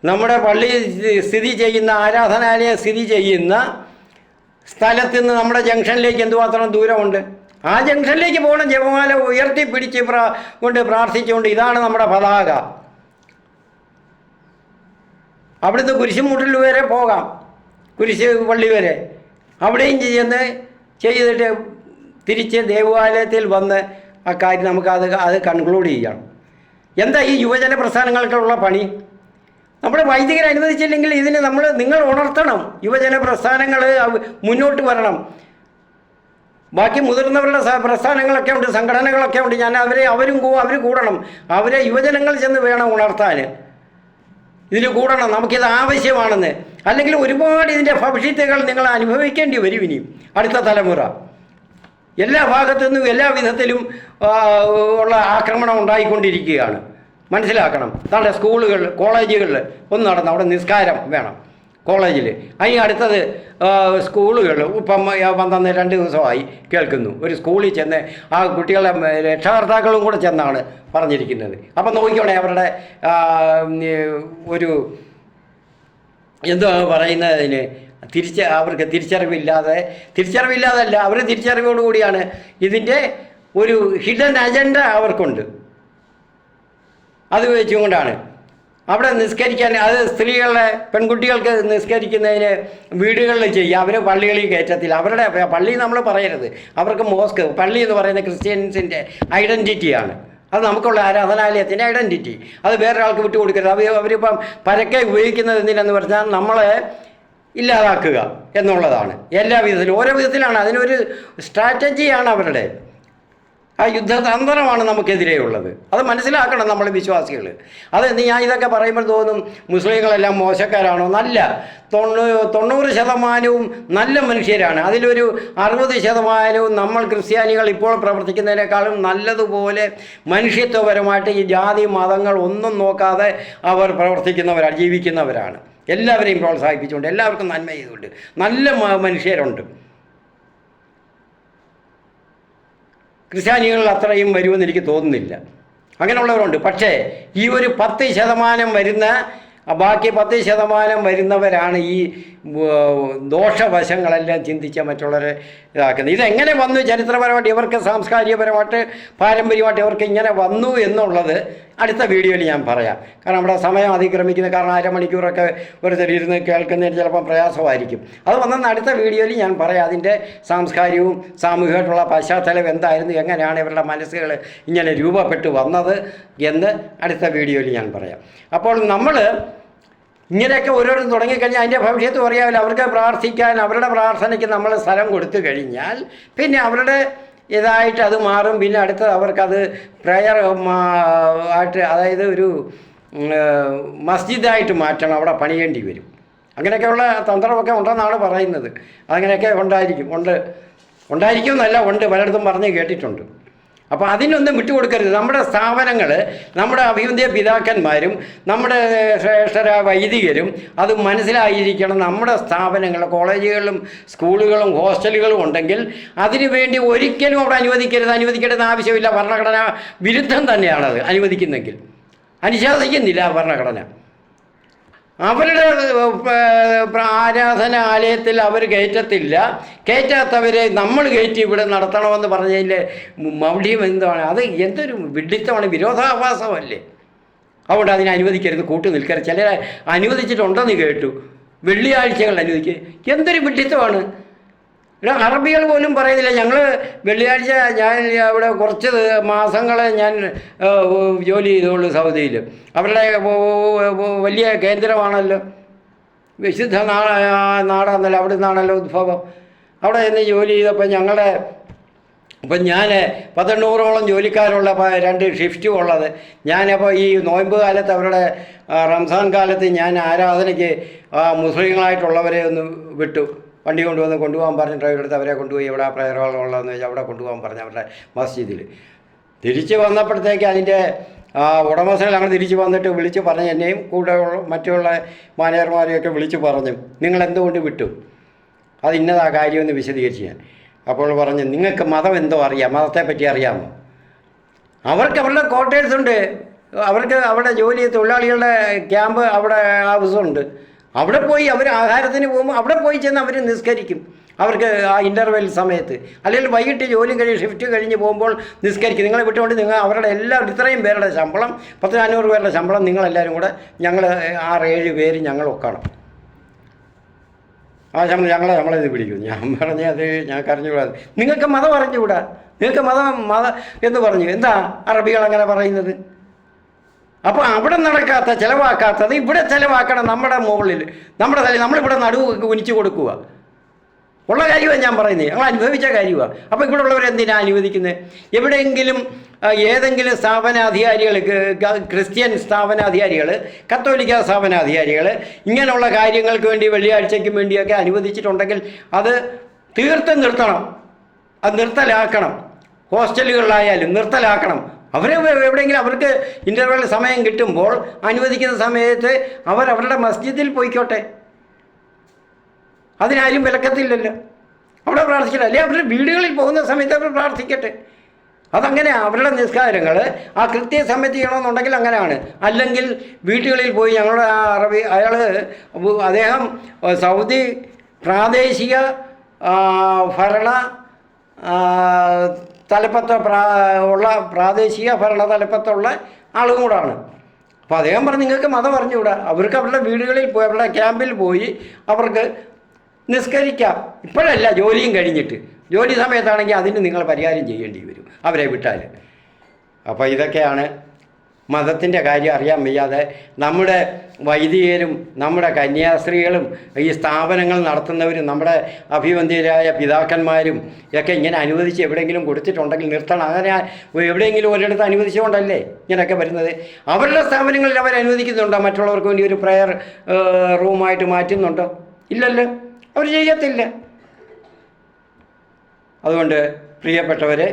നമ്മുടെ പള്ളി സ്ഥിതി ചെയ്യുന്ന, ആരാധനാലയം സ്ഥിതി ചെയ്യുന്ന സ്ഥലത്ത് നിന്ന് നമ്മുടെ ജംഗ്ഷനിലേക്ക് എന്തുമാത്രം ദൂരമുണ്ട്? ആ ജംഗ്ഷനിലേക്ക് പോകണം. ജപമാല ഉയർത്തിപ്പിടിച്ച് കൊണ്ട് പ്രാർത്ഥിച്ചുകൊണ്ട്, ഇതാണ് നമ്മുടെ പതാക. അവിടുന്ന് കുരിശുമുട്ടിൽ വരെ പോകാം, കുരിശ് പള്ളി വരെ. അവിടെയും ചെയ്തിട്ട് തിരിച്ച് ദേവാലയത്തിൽ വന്ന് ആ കാര്യം നമുക്ക് അത് കൺക്ലൂഡ് ചെയ്യണം. എന്താ ഈ യുവജന പ്രസ്ഥാനങ്ങൾക്കുള്ള പണി? നമ്മുടെ വൈദികർ അനുവദിച്ചില്ലെങ്കിൽ ഇതിന് നിങ്ങൾ ഉണർത്തണം. യുവജന പ്രസ്ഥാനങ്ങൾ മുന്നോട്ട് വരണം. ബാക്കി മുതിർന്നവരുടെ പ്രസ്ഥാനങ്ങളൊക്കെ ഉണ്ട്, സംഘടനകളൊക്കെ ഉണ്ട്. ഞാൻ അവർ കൂടണം. അവരെ യുവജനങ്ങൾ ചെന്ന് വേണം ഉണർത്താൻ. ഇതിൽ കൂടണം, നമുക്കിത് ആവശ്യമാണെന്ന്. അല്ലെങ്കിൽ ഒരുപാട് ഇതിൻ്റെ ഭവിഷ്യത്തുകൾ നിങ്ങൾ അനുഭവിക്കേണ്ടി വരും ഇനിയും അടുത്ത തലമുറ. എല്ലാ ഭാഗത്തു നിന്നും എല്ലാ വിധത്തിലും ഉള്ള ആക്രമണം ഉണ്ടായിക്കൊണ്ടിരിക്കുകയാണ്. മനസ്സിലാക്കണം. നമ്മുടെ സ്കൂളുകൾ, കോളേജുകളിൽ ഒന്ന് നടന്ന് അവിടെ നിസ്കാരം വേണം കോളേജിൽ. അതിന് അടുത്തത് സ്കൂളുകൾ ഇപ്പം വന്ന 2 ദിവസമായി കേൾക്കുന്നു. ഒരു സ്കൂളിൽ ചെന്ന് ആ കുട്ടികളെ രക്ഷകർത്താക്കളും കൂടെ ചെന്നാണ് പറഞ്ഞിരിക്കുന്നത്. അപ്പം നോക്കിക്കോണേ, അവരുടെ ഒരു എന്തോ പറയുന്നതിന് അവർക്ക് തിരിച്ചറിവില്ലാതല്ല, അവർ തിരിച്ചറിവോടുകൂടിയാണ്. ഇതിൻ്റെ ഒരു ഹിഡൻ അജണ്ട അവർക്കുണ്ട്. അത് വെച്ചുകൊണ്ടാണ് അവിടെ നിസ്കരിക്കാൻ, അത് സ്ത്രീകളെ പെൺകുട്ടികൾക്ക് നിസ്കരിക്കുന്നതിന് വീടുകളിൽ ചെയ്യുക. അവർ പള്ളികളിൽ കയറ്റത്തില്ല. അവരുടെ പള്ളി നമ്മൾ പറയരുത്, അവർക്ക് മോസ്ക്. പള്ളി എന്ന് പറയുന്നത് ക്രിസ്ത്യൻസിൻ്റെ ഐഡൻറ്റിറ്റിയാണ്. അത് നമുക്കുള്ള ആരാധനാലയത്തിൻ്റെ ഐഡൻറ്റിറ്റി. അത് വേറൊരാൾക്ക് വിട്ടുകൊടുക്കരുത്. അവരിപ്പം പരക്കെ ഉപയോഗിക്കുന്നത് എന്തിനെന്ന് പറഞ്ഞാൽ നമ്മളെ ഇല്ലാതാക്കുക എന്നുള്ളതാണ്. എല്ലാ വിധത്തിലും ഓരോ വിധത്തിലാണ്. അതിനൊരു സ്ട്രാറ്റജിയാണ് അവരുടെ. ആ യുദ്ധതന്ത്രമാണ് നമുക്കെതിരെയുള്ളത്. അത് മനസ്സിലാക്കണം നമ്മൾ വിശ്വാസികൾ. അത് ഞാൻ ഇതൊക്കെ പറയുമ്പോൾ തോന്നും മുസ്ലിങ്ങളെല്ലാം മോശക്കാരാണോ? നല്ല 90% നല്ല മനുഷ്യരാണ്. അതിലൊരു 60% നമ്മൾ ക്രിസ്ത്യാനികൾ ഇപ്പോൾ പ്രവർത്തിക്കുന്നതിനേക്കാളും നല്ലതുപോലെ മനുഷ്യത്വപരമായിട്ട് ഈ ജാതി മതങ്ങൾ ഒന്നും നോക്കാതെ അവർ പ്രവർത്തിക്കുന്നവരാണ്, ജീവിക്കുന്നവരാണ്. എല്ലാവരെയും പ്രോത്സാഹിപ്പിച്ചുകൊണ്ട്, എല്ലാവർക്കും നന്മ ചെയ്തുകൊണ്ട് നല്ല മനുഷ്യരുണ്ട്. ക്രിസ്ത്യാനികളിൽ അത്രയും വരുമെന്ന് എനിക്ക് തോന്നുന്നില്ല. അങ്ങനെയുള്ളവരുണ്ട്. പക്ഷേ ഈ ഒരു 10% വരുന്ന, ബാക്കി 10% വരുന്നവരാണ് ഈ ദോഷവശങ്ങളെല്ലാം ചിന്തിച്ച് മറ്റുള്ളവരെ ഇതാക്കുന്നത്. ഇതെങ്ങനെ വന്നു ചരിത്രപരമായിട്ട്, ഇവർക്ക് സാംസ്കാരികപരമായിട്ട് പാരമ്പര്യമായിട്ട് ഇവർക്ക് ഇങ്ങനെ വന്നു എന്നുള്ളത് അടുത്ത വീഡിയോയിൽ ഞാൻ പറയാം. കാരണം നമ്മുടെ സമയം അതിക്രമിക്കുന്നത് കാരണം അരമണിക്കൂറൊക്കെ വെറുതെ ഇരുന്ന് കേൾക്കുന്നതിന് ചിലപ്പം പ്രയാസമായിരിക്കും. അത് വന്നെന്ന് അടുത്ത വീഡിയോയിൽ ഞാൻ പറയാം. അതിൻ്റെ സാംസ്കാരികവും സാമൂഹികമായിട്ടുള്ള പശ്ചാത്തലം എന്തായിരുന്നു, എങ്ങനെയാണ് ഇവരുടെ മനസ്സുകൾ ഇങ്ങനെ രൂപപ്പെട്ടു വന്നത് എന്ന് അടുത്ത വീഡിയോയിൽ ഞാൻ പറയാം. അപ്പോൾ നമ്മൾ ഇങ്ങനെയൊക്കെ ഓരോരും തുടങ്ങിക്കഴിഞ്ഞാൽ അതിൻ്റെ ഭവിഷ്യത്ത് പറയാമല്ലോ. അവർക്ക് പ്രാർത്ഥിക്കാൻ, അവരുടെ പ്രാർത്ഥനയ്ക്ക് നമ്മൾ സ്ഥലം കൊടുത്തു കഴിഞ്ഞാൽ പിന്നെ അവരുടെ ഇതായിട്ട് അത് മാറും. പിന്നെ അടുത്തത് അവർക്കത് പ്രയർ ആയിട്ട്, അതായത് ഒരു മസ്ജിദായിട്ട് മാറ്റണം, അവിടെ പണിയേണ്ടി വരും. അങ്ങനെയൊക്കെയുള്ള തന്ത്രമൊക്കെ ഉണ്ടെന്നാണ് പറയുന്നത്. അങ്ങനെയൊക്കെ ഉണ്ടായിരിക്കും എന്നല്ല, ഉണ്ട്, പലയിടത്തും പറഞ്ഞ് കേട്ടിട്ടുണ്ട്. അപ്പോൾ അതിനൊന്നും വിട്ടുകൊടുക്കരുത്. നമ്മുടെ സ്ഥാപനങ്ങൾ, നമ്മുടെ അഭിവന്ധ്യ പിതാക്കന്മാരും നമ്മുടെ ശ്രേഷ്ഠര വൈദികരും അത് മനസ്സിലായിരിക്കണം. നമ്മുടെ സ്ഥാപനങ്ങൾ, കോളേജുകളിലും സ്കൂളുകളും ഹോസ്റ്റലുകളും ഉണ്ടെങ്കിൽ അതിനു വേണ്ടി ഒരിക്കലും അവിടെ അനുവദിക്കേണ്ടത് ആവശ്യമില്ല. ഭരണഘടന വിരുദ്ധം തന്നെയാണത്. അനുശാസിക്കുന്നില്ല ഭരണഘടന. അവരുടെ ആരാധനാലയത്തിൽ അവർ കയറ്റാത്തവരെ നമ്മൾ കയറ്റി ഇവിടെ നടത്തണമെന്ന് പറഞ്ഞതിൽ മൗഢ്യം എന്താണ്? അത് എന്തൊരു വിഡ്ഢിത്തമാണ്, വിരോധാഭാസമല്ലേ? അതുകൊണ്ട് അതിനെ അനുവദിക്കരുത്, നിൽക്കരുത്. ചിലരെ അനുവദിച്ചിട്ടുണ്ടെന്ന് കേട്ടു, വെള്ളിയാഴ്ചകൾ അനുവദിക്കുക. എന്തൊരു വിഡ്ഢിത്തമാണ്! ഇവിടെ അറബികൾ പോലും പറയുന്നില്ല. ഞങ്ങൾ വെള്ളിയാഴ്ച, ഞാൻ അവിടെ കുറച്ച് മാസങ്ങളെ ഞാൻ ജോലി ചെയ്തോളൂ സൗദിയിൽ. അവരുടെ വലിയ കേന്ദ്രമാണല്ലോ, വിശുദ്ധ നാടാണല്ലോ, അവിടെ നിന്നാണല്ലോ ഉദ്ഭവം. അവിടെ നിന്ന് ജോലി ചെയ്തപ്പോൾ ഇപ്പം ഞാൻ 1800ഓളം ജോലിക്കാരുള്ള 2 ഷിഫ്റ്റും ഉള്ളത്. ഞാനപ്പോൾ ഈ നോയമ്പ് കാലത്ത്, അവരുടെ റംസാൻ കാലത്ത് ഞാൻ ആരാധനയ്ക്ക് മുസ്ലിങ്ങളായിട്ടുള്ളവരെ ഒന്ന് വിട്ടു. വണ്ടി കൊണ്ടുപോകാൻ പറഞ്ഞ് ഡ്രൈവർ എടുത്ത് അവരെ കൊണ്ടുപോയി എവിടെ പ്രയർ ഹാൾ ഉള്ളതെന്ന് വെച്ചാൽ അവിടെ കൊണ്ടുപോകാൻ പറഞ്ഞു, അവരുടെ മസ്ജിദിൽ. തിരിച്ച് വന്നപ്പോഴത്തേക്ക് അതിൻ്റെ ഉടമസ്ഥകൾ ഞങ്ങൾ തിരിച്ച് വന്നിട്ട് വിളിച്ച് പറഞ്ഞ്, എന്നെയും കൂടെ മറ്റുള്ള മാനേജർമാരെയൊക്കെ വിളിച്ച് പറഞ്ഞു, നിങ്ങളെന്തുകൊണ്ട് വിട്ടു, അത് ഇന്നതാ കാര്യമെന്ന് വിശദീകരിച്ച് ഞാൻ. അപ്പോൾ പറഞ്ഞു, നിങ്ങൾക്ക് മതം എന്തോ അറിയാം, മതത്തെപ്പറ്റി അറിയാമോ? അവർക്ക് അവരുടെ ക്വാർട്ടേഴ്സ് ഉണ്ട്, അവർക്ക് അവിടെ ജോലി തൊഴിലാളികളുടെ ക്യാമ്പ് അവിടെ ഹൗസുണ്ട്. അവിടെ പോയി അവർ ആഹാരത്തിന് പോകുമ്പോൾ അവിടെ പോയി ചെന്ന് അവർ നിസ്കരിക്കും. അവർക്ക് ആ ഇൻ്റർവെൽ സമയത്ത്, അല്ലെങ്കിൽ വൈകിട്ട് ജോലി ഷിഫ്റ്റ് കഴിഞ്ഞ് പോകുമ്പോൾ നിസ്കരിക്കും. നിങ്ങളെ വിട്ടുകൊണ്ട് അവരുടെ ഇത്രയും പേരുടെ ശമ്പളം, 1000-500 പേരുടെ ശമ്പളം നിങ്ങളെല്ലാവരും കൂടെ, ഞങ്ങൾ 6-7 പേര് ഞങ്ങൾ ഒക്കണം. ആ നമ്മളത് പിടിക്കും. ഞാൻ പറഞ്ഞ് അത് ഞങ്ങൾക്ക് അറിഞ്ഞുകൂടാതെ. നിങ്ങൾക്ക് മതം അറിഞ്ഞുകൂടാ, നിങ്ങൾക്ക് മതം എന്ന് പറഞ്ഞു. എന്താ അറബികൾ അങ്ങനെ പറയുന്നത്? അപ്പോൾ അവിടെ ചിലവാക്കാത്തത് ഇവിടെ ചിലവാക്കണം. നമ്മുടെ മുകളിൽ, നമ്മുടെ തലയിൽ നമ്മളിവിടെ നടുവ് കുനിച്ച് കൊടുക്കുക. ഉള്ള കാര്യമാണ് ഞാൻ പറയുന്നത്, ഞങ്ങൾ അനുഭവിച്ച കാര്യമാണ്. അപ്പോൾ ഇവിടെ ഉള്ളവരെന്തിനാണ് അനുവദിക്കുന്നത്? എവിടെയെങ്കിലും ഏതെങ്കിലും സ്ഥാപനാധികാരികൾ, ക്രിസ്ത്യൻ സ്ഥാപനാധികാരികൾ, കത്തോലിക്ക സ്ഥാപനാധികാരികൾ ഇങ്ങനെയുള്ള കാര്യങ്ങൾക്ക് വേണ്ടി വെള്ളിയാഴ്ചയ്ക്കും വേണ്ടിയൊക്കെ അനുവദിച്ചിട്ടുണ്ടെങ്കിൽ അത് തീർത്തും നിർത്തണം, അത് നിർത്തലാക്കണം. ഹോസ്റ്റലുകളിലായാലും നിർത്തലാക്കണം. അവരെ എവിടെയെങ്കിലും അവർക്ക് ഇൻ്റർവെൽ സമയം കിട്ടുമ്പോൾ അനുവദിക്കുന്ന സമയത്ത് അവരുടെ മസ്ജിദിൽ പോയിക്കോട്ടെ, അതിനാരും വിലക്കത്തില്ലല്ലോ. അവിടെ പ്രാർത്ഥിക്കട്ടെ, അല്ലെങ്കിൽ അവരുടെ വീടുകളിൽ പോകുന്ന സമയത്ത് അവർ പ്രാർത്ഥിക്കട്ടെ. അതങ്ങനെ അവരുടെ നിസ്കാരങ്ങൾ ആ കൃത്യസമയത്ത് ചെയ്യണമെന്നുണ്ടെങ്കിൽ അങ്ങനെയാണ്. അല്ലെങ്കിൽ വീടുകളിൽ പോയി ഞങ്ങളുടെ ആ അദ്ദേഹം സൗദി പ്രാദേശിക ഭരണ തലപ്പത്ത് ഉള്ള പ്രാദേശിക ഭരണ തലപ്പത്തുള്ള ആളും കൂടാണ്. അപ്പോൾ അദ്ദേഹം പറഞ്ഞു നിങ്ങൾക്ക് മതം അറിഞ്ഞുകൂടാ, അവർക്ക് അവരുടെ വീടുകളിൽ പോയി അവരുടെ ക്യാമ്പിൽ പോയി അവർക്ക് നിസ്കരിക്കാം. ഇപ്പോഴല്ല, ജോലിയും കഴിഞ്ഞിട്ട്. ജോലി സമയത്താണെങ്കിൽ അതിന് നിങ്ങൾ പരിഹാരം ചെയ്യേണ്ടി വരും അവരെ വിട്ടാൽ. അപ്പോൾ ഇതൊക്കെയാണ് മതത്തിൻ്റെ കാര്യം അറിയാൻ വയ്യാതെ നമ്മുടെ വൈദികരും നമ്മുടെ കന്യാസ്ത്രീകളും ഈ സ്ഥാപനങ്ങൾ നടത്തുന്നവരും നമ്മുടെ അഭിവന്ദ്യരായ പിതാക്കന്മാരും ഒക്കെ ഇങ്ങനെ അനുവദിച്ച് എവിടെയെങ്കിലും കൊടുത്തിട്ടുണ്ടെങ്കിൽ നിർത്തണം. അങ്ങനെ എവിടെയെങ്കിലും ഒരിടത്ത് അനുവദിച്ചുകൊണ്ടല്ലേ ഇങ്ങനെയൊക്കെ വരുന്നത്. അവരുടെ സ്ഥാപനങ്ങളിൽ അവർ അനുവദിക്കുന്നുണ്ടോ? മറ്റുള്ളവർക്ക് വേണ്ടി ഒരു പ്രയർ റൂമായിട്ട് മാറ്റുന്നുണ്ടോ? ഇല്ലല്ലോ, അവർ ചെയ്യത്തില്ല. അതുകൊണ്ട് പ്രിയപ്പെട്ടവരെ,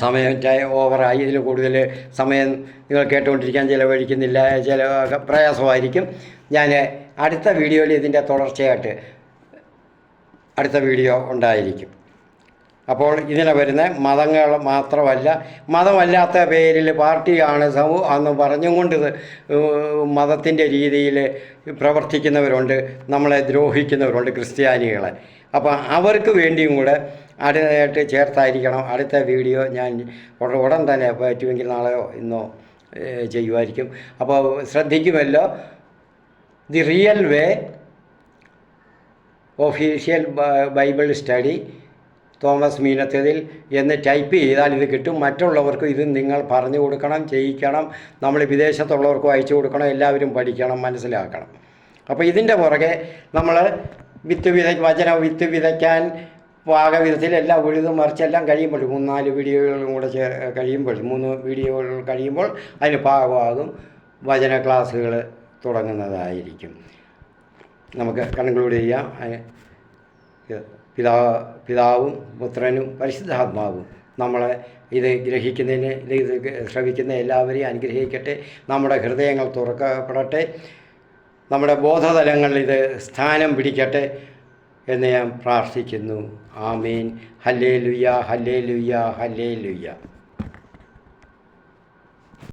സമയം ഓവറായി. ഇതിൽ കൂടുതൽ സമയം നിങ്ങൾ കേട്ടുകൊണ്ടിരിക്കാൻ ചിലവഴിക്കുന്നില്ല, ചില പ്രയാസമായിരിക്കും. ഞാൻ അടുത്ത വീഡിയോയിൽ ഇതിൻ്റെ തുടർച്ചയായിട്ട് അടുത്ത വീഡിയോ ഉണ്ടായിരിക്കും. അപ്പോൾ ഇതിനെ വരുന്ന മതങ്ങൾ മാത്രമല്ല, മതമല്ലാത്ത പേരിൽ പാർട്ടിയാണ് എന്ന് പറഞ്ഞുകൊണ്ട് മതത്തിൻ്റെ രീതിയിൽ പ്രവർത്തിക്കുന്നവരുണ്ട്, നമ്മളെ ദ്രോഹിക്കുന്നവരുണ്ട്, ക്രിസ്ത്യാനികളെ. അപ്പോൾ അവർക്ക് വേണ്ടിയും കൂടെ അടുത്തായിട്ട് ചേർത്തായിരിക്കണം അടുത്ത വീഡിയോ ഞാൻ ഉടൻ തന്നെ പറ്റുമെങ്കിൽ നാളെയോ ഇന്നോ ചെയ്യുമായിരിക്കും. അപ്പോൾ ശ്രദ്ധിക്കുമല്ലോ. The real way official Bible study Thomas മീനത്തതിൽ എന്ന് ടൈപ്പ് ചെയ്താൽ ഇത് കിട്ടും. മറ്റുള്ളവർക്കും ഇത് നിങ്ങൾ പറഞ്ഞു കൊടുക്കണം, ചെയ്യിക്കണം. നമ്മൾ വിദേശത്തുള്ളവർക്കും അയച്ചു കൊടുക്കണം. എല്ലാവരും പഠിക്കണം, മനസ്സിലാക്കണം. അപ്പോൾ ഇതിൻ്റെ പുറകെ നമ്മൾ വചന വിത്ത് വിതയ്ക്കാൻ പാകവിധത്തിൽ എല്ലാം ഉഴുതും മറിച്ചെല്ലാം കഴിയുമ്പോൾ 3-4 വീഡിയോകളും കൂടെ കഴിയുമ്പോൾ 3 വീഡിയോകൾ കഴിയുമ്പോൾ അതിന് പാകമാകും വചന ക്ലാസ്സുകൾ തുടങ്ങുന്നതായിരിക്കും. നമുക്ക് കൺക്ലൂഡ് ചെയ്യാം. പിതാവും പുത്രനും പരിശുദ്ധാത്മാവും നമ്മളെ ഇത് ഗ്രഹിക്കുന്നതിന് ഇത് ശ്രവിക്കുന്ന എല്ലാവരെയും അനുഗ്രഹിക്കട്ടെ. നമ്മുടെ ഹൃദയങ്ങൾ തുറക്കപ്പെടട്ടെ. നമ്മുടെ ബോധതലങ്ങളിൽ ഇത് സ്ഥാനം പിടിക്കട്ടെ എന്ന് ഞാൻ പ്രാർത്ഥിക്കുന്നു. ആമീൻ. ഹല്ലേലൂയ, ഹല്ലേലൂയ, ഹല്ലേലൂയ.